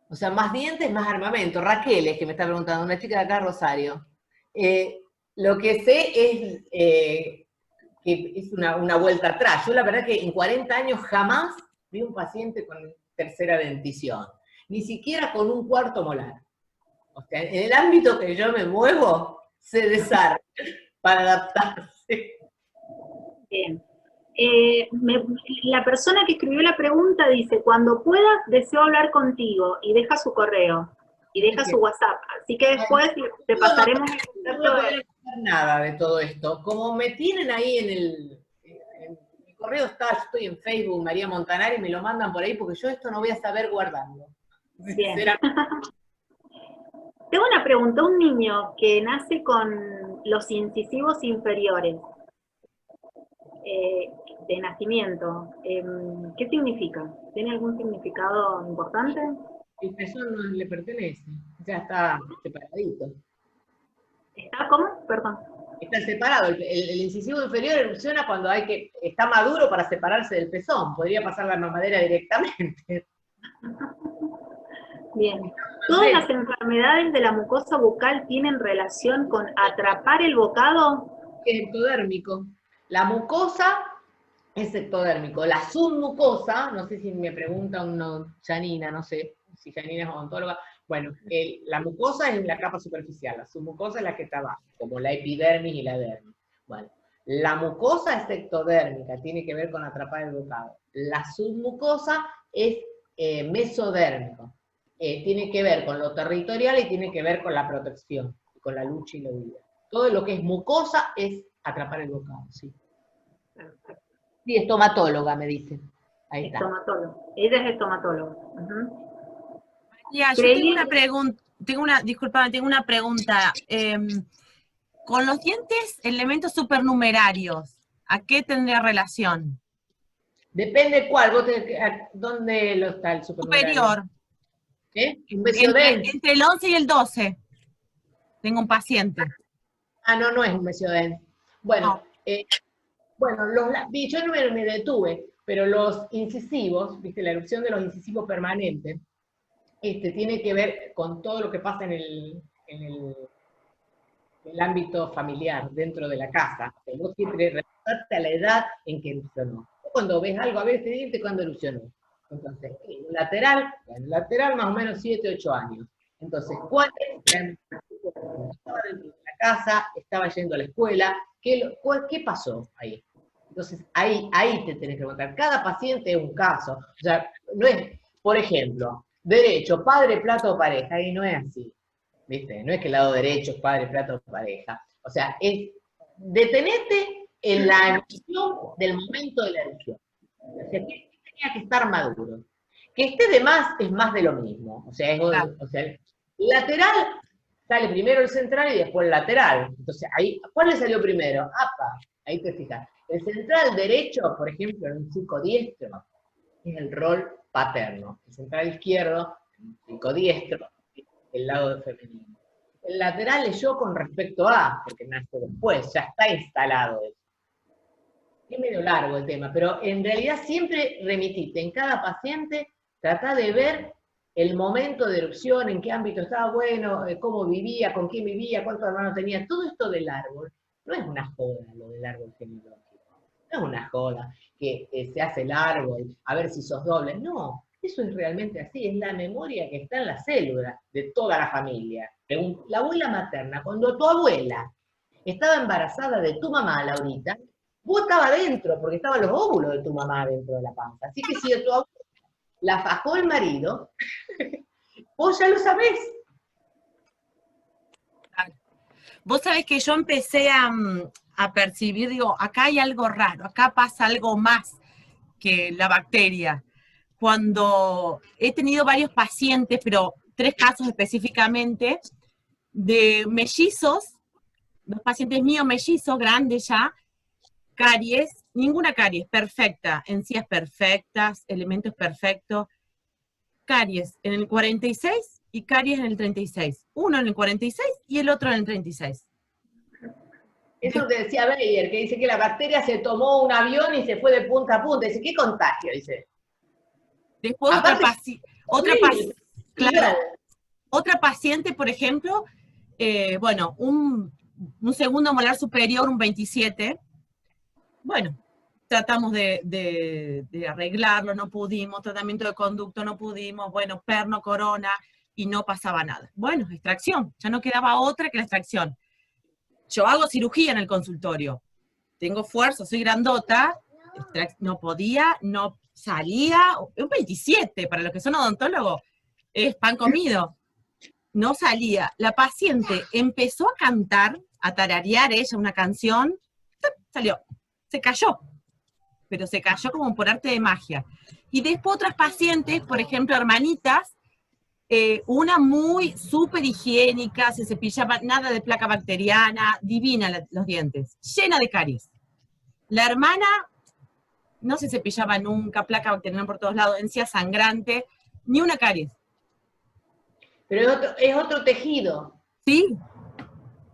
O sea, más dientes, más armamento. Raquel es que me está preguntando, una chica de acá, Rosario. Lo que sé es que es una vuelta atrás. Yo la verdad que en 40 años jamás vi un paciente con tercera dentición. Ni siquiera con un cuarto molar. O sea, en el ámbito que yo me muevo, se desarma para adaptarse. Bien. La persona que escribió la pregunta dice, cuando puedas, deseo hablar contigo, y deja su correo, y deja su WhatsApp. Así que después te pasaremos el contacto nada de todo esto. Como me tienen ahí en el correo está, yo estoy en Facebook, María Montanari, me lo mandan por ahí, porque yo esto no voy a saber guardarlo. Bien. Tengo una pregunta, un niño que nace con los incisivos inferiores, de nacimiento, ¿qué significa? ¿Tiene algún significado importante? El pezón no le pertenece, ya está separadito. ¿Está cómo? Perdón. Está separado, el incisivo inferior erupciona cuando está maduro para separarse del pezón, podría pasar la mamadera directamente. Bien. ¿Todas las enfermedades de la mucosa bucal tienen relación con atrapar el bocado? Es ectodérmico. La mucosa es ectodérmico. La submucosa, no sé si me pregunta Janina, no sé si Janina es odontóloga, bueno, la mucosa es la capa superficial, la submucosa es la que está abajo, como la epidermis y la dermis. Bueno, la mucosa es ectodérmica, tiene que ver con atrapar el bocado. La submucosa es mesodérmico. Tiene que ver con lo territorial y tiene que ver con la protección, con la lucha y la huida. Todo lo que es mucosa es atrapar el bocado, sí. Sí, estomatóloga, me dice. Ahí está. Estomatóloga. Ella es estomatóloga. Ya, yo tengo una pregunta, tengo una pregunta. Con los dientes, elementos supernumerarios, ¿a qué tendría relación? Depende cuál, ¿dónde lo está el supernumerario? Superior. Entre el 11 y el 12. Tengo un paciente. Ah, no es un mesodén. Bueno, yo no me detuve, pero los incisivos, viste, la erupción de los incisivos permanentes, tiene que ver con todo lo que pasa en el ámbito familiar, dentro de la casa. Vos siempre reportarte a la edad en que erupcionó. Cuando ves algo, a ver este diente, cuando erupcionó. Entonces, en lateral más o menos 7, 8 años. Entonces, ¿cuál es? Estaba dentro de la casa, estaba yendo a la escuela, ¿qué pasó ahí? Entonces, ahí te tenés que preguntar. Cada paciente es un caso. O sea, no es, por ejemplo, derecho, padre, plato o pareja, ahí no es así. ¿Viste? No es que el lado derecho es padre, plato o pareja. O sea, es detenerte en la erupción del momento de la erupción. O sea, que tenía que estar maduro. Que esté de más es más de lo mismo. O sea, lateral sale primero el central y después el lateral. Entonces, ahí, ¿cuál le salió primero? ¡Apa! Ahí te fijas. El central derecho, por ejemplo, en un chico diestro, es el rol paterno. El central izquierdo, en un chico diestro, es el lado femenino. El lateral es yo con respecto a, porque nace después, ya está instalado eso. Es medio largo el tema, pero en realidad siempre remitite en cada paciente, trata de ver el momento de erupción, en qué ámbito estaba bueno, cómo vivía, con quién vivía, cuántos hermanos tenía, todo esto del árbol. No es una joda lo del árbol genealógico, no es una joda que se hace el árbol, a ver si sos doble, no, eso es realmente así, es la memoria que está en la célula de toda la familia. La abuela materna, cuando tu abuela estaba embarazada de tu mamá, Laurita, vos estabas adentro, porque estaban los óvulos de tu mamá dentro de la panza. Así que si tu abuela la fajó el marido, vos ya lo sabés. Vos sabés que yo empecé a percibir, digo, acá hay algo raro, acá pasa algo más que la bacteria. Cuando he tenido varios pacientes, pero 3 casos específicamente, de mellizos, 2 pacientes míos mellizos, grandes ya, caries, ninguna caries, perfecta, encías perfectas, elementos perfectos, caries en el 46 y caries en el 36. Uno en el 46 y el otro en el 36. Eso que decía Bayer, que dice que la bacteria se tomó un avión y se fue de punta a punta. Dice, ¿qué contagio? Dice. Después otra paciente, por ejemplo, bueno, un segundo molar superior, un 27. Bueno, tratamos de arreglarlo, no pudimos, tratamiento de conducto no pudimos, bueno, perno, corona, y no pasaba nada. Bueno, extracción, ya no quedaba otra que la extracción. Yo hago cirugía en el consultorio, tengo fuerza, soy grandota, no podía, no salía, un 27, para los que son odontólogos, es pan comido, no salía. La paciente empezó a cantar, a tararear ella una canción, salió, se cayó. pero se cayó como por arte de magia. Y después otras pacientes, por ejemplo, hermanitas, una muy súper higiénica, se cepillaba, nada de placa bacteriana, divina los dientes, llena de caries. La hermana no se cepillaba nunca, placa bacteriana por todos lados, encía sangrante, ni una caries. Pero es otro tejido. ¿Sí?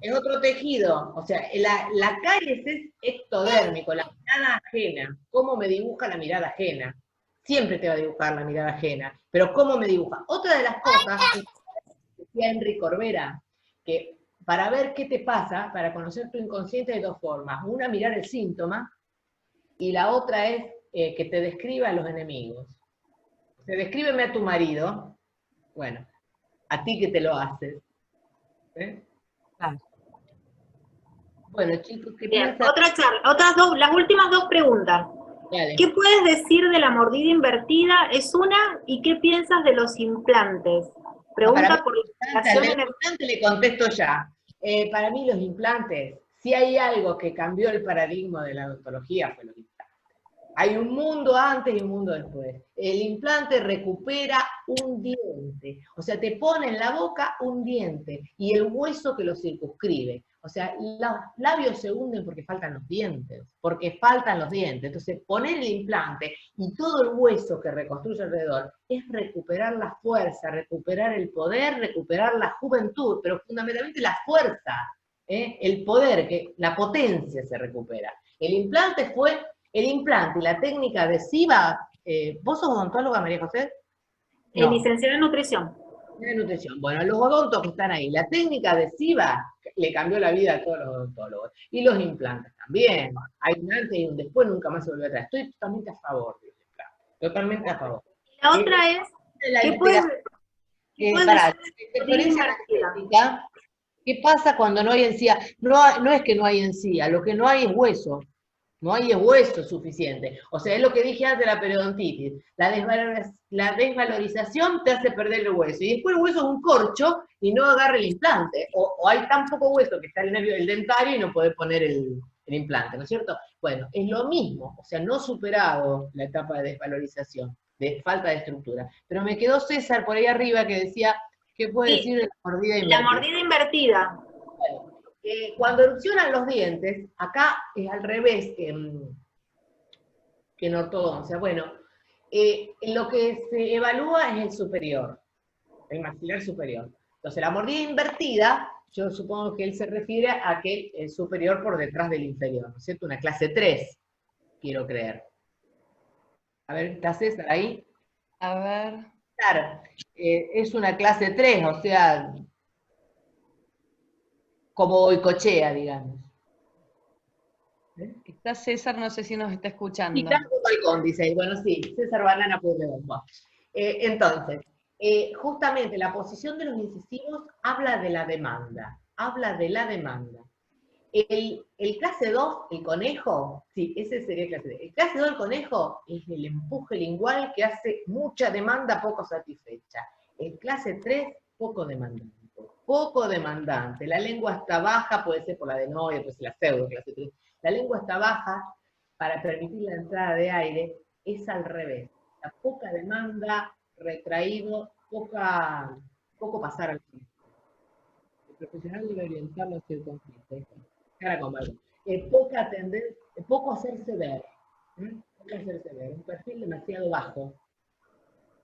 Es otro tejido. O sea, la caries es ectodérmico, la mirada ajena. ¿Cómo me dibuja la mirada ajena? Siempre te va a dibujar la mirada ajena. Pero ¿cómo me dibuja? Otra de las cosas, decía Henry Corbera, que para ver qué te pasa, para conocer tu inconsciente hay dos formas. Una, mirar el síntoma, y la otra es que te describa a los enemigos. O sea, descríbeme a tu marido. Bueno, a ti que te lo haces. ¿Eh? Claro. Bueno, chicos, ¿qué Bien, pasa? otra charla, las últimas dos preguntas. Dale. ¿Qué puedes decir de la mordida invertida? Es una, ¿y qué piensas de los implantes? Pregunta por Al implante le contesto ya. Para mí los implantes, si hay algo que cambió el paradigma de la odontología, fue los implantes. Hay un mundo antes y un mundo después. El implante recupera un diente, o sea, te pone en la boca un diente y el hueso que lo circunscribe. O sea, los labios se hunden porque faltan los dientes, Entonces, poner el implante y todo el hueso que reconstruye alrededor es recuperar la fuerza, recuperar el poder, recuperar la juventud, pero fundamentalmente la fuerza, el poder, la potencia se recupera. El implante y la técnica adhesiva. ¿Vos sos odontóloga, María José? No. Licenciada en nutrición. De nutrición. Bueno, los odontos que están ahí, la técnica adhesiva le cambió la vida a todos los odontólogos. Y los implantes también. Hay un antes y un después, nunca más se volvió atrás. Estoy totalmente a favor de los implantes. Totalmente a favor. La otra es, ¿qué puedes ¿qué pasa cuando no hay encía? No es que no hay encía, lo que no hay es hueso. No hay hueso suficiente. O sea, es lo que dije antes de la periodontitis. La desvalorización te hace perder el hueso. Y después el hueso es un corcho y no agarra el implante. O hay tan poco hueso que está el nervio del dentario y no podés poner el implante, ¿no es cierto? Bueno, es lo mismo. O sea, no superado la etapa de desvalorización, de falta de estructura. Pero me quedó César por ahí arriba que decía, ¿qué puede decir de la mordida invertida? La mordida invertida. Bueno, cuando erupcionan los dientes, acá es al revés que en ortodoncia. Bueno, lo que se evalúa es el superior, el maxilar superior. Entonces, la mordida invertida, yo supongo que él se refiere a que el superior por detrás del inferior, ¿no es cierto? Una clase 3, quiero creer. A ver, ¿está César ahí? A ver. Claro, es una clase 3, o sea, como Boicochea, digamos. Está César, no sé si nos está escuchando. Y está Balcón, dice ahí. Bueno, sí, César Banana Pueblón. Entonces, justamente la posición de los incisivos habla de la demanda. El clase 2, el conejo, sí, ese sería el clase 2. El clase 2, el conejo, es el empuje lingual que hace mucha demanda poco satisfecha. El clase 3, poco demandante. Poco demandante. La lengua está baja, puede ser por la adenoide, puede ser la pseudo clase 3. La lengua está baja para permitir la entrada de aire, es al revés. La poca demanda, retraído, poco pasar al frente. El profesional debe orientarlo hacia el conflicto. Cara con algo. Poca tendencia, poco hacerse ver. Un perfil demasiado bajo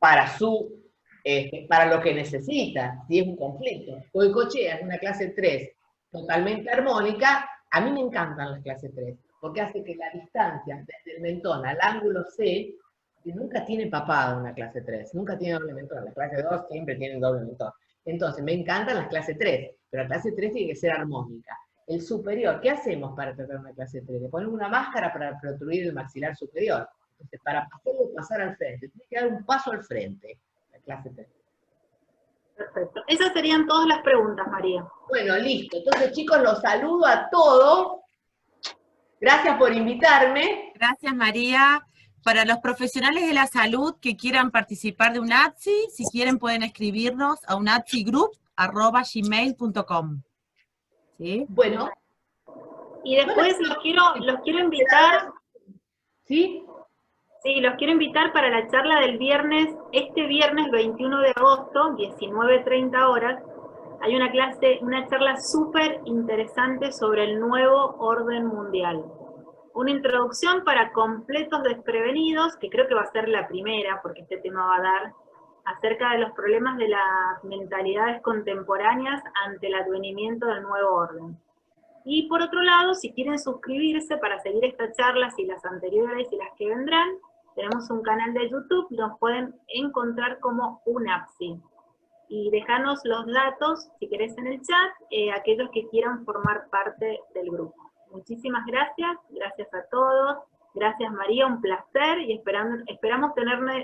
para lo que necesita, si es un conflicto. Boicochea es una clase 3 totalmente armónica. A mí me encantan las clases 3, porque hace que la distancia desde el mentón al ángulo C, que nunca tiene papada una clase 3, nunca tiene doble mentón. La clase 2 siempre tiene doble mentón. Entonces, me encantan las clases 3, pero la clase 3 tiene que ser armónica. El superior, ¿qué hacemos para tratar una clase 3? Le ponemos una máscara para protruir el maxilar superior. Entonces, para hacerlo pasar al frente, tiene que dar un paso al frente, la clase 3. Perfecto. Esas serían todas las preguntas, María. Bueno, listo. Entonces, chicos, los saludo a todos. Gracias por invitarme. Gracias, María. Para los profesionales de la salud que quieran participar de UNAPSI, si quieren pueden escribirnos a unapsigroup@gmail.com. ¿Sí? Bueno. Y después los quiero invitar. ¿Sí? Sí, los quiero invitar para la charla del viernes, este viernes 21 de agosto, 19:30 horas. Hay una charla súper interesante sobre el nuevo orden mundial. Una introducción para completos desprevenidos, que creo que va a ser la primera, porque este tema va a dar, acerca de los problemas de las mentalidades contemporáneas ante el advenimiento del nuevo orden. Y por otro lado, si quieren suscribirse para seguir estas charlas y las anteriores y las que vendrán, tenemos un canal de YouTube, nos pueden encontrar como UNAPSI. Y dejanos los datos, si querés, en el chat, aquellos que quieran formar parte del grupo. Muchísimas gracias, gracias a todos, gracias María, un placer, y esperamos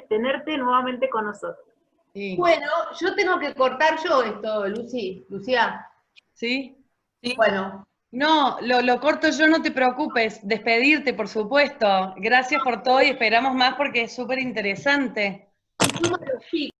tenerte nuevamente con nosotros. Sí. Bueno, yo tengo que cortar yo esto, Lucía. ¿Sí? Sí. Bueno. No, lo corto yo, no te preocupes. Despedirte, por supuesto. Gracias por todo y esperamos más porque es súper interesante. Y fuimos los chicos.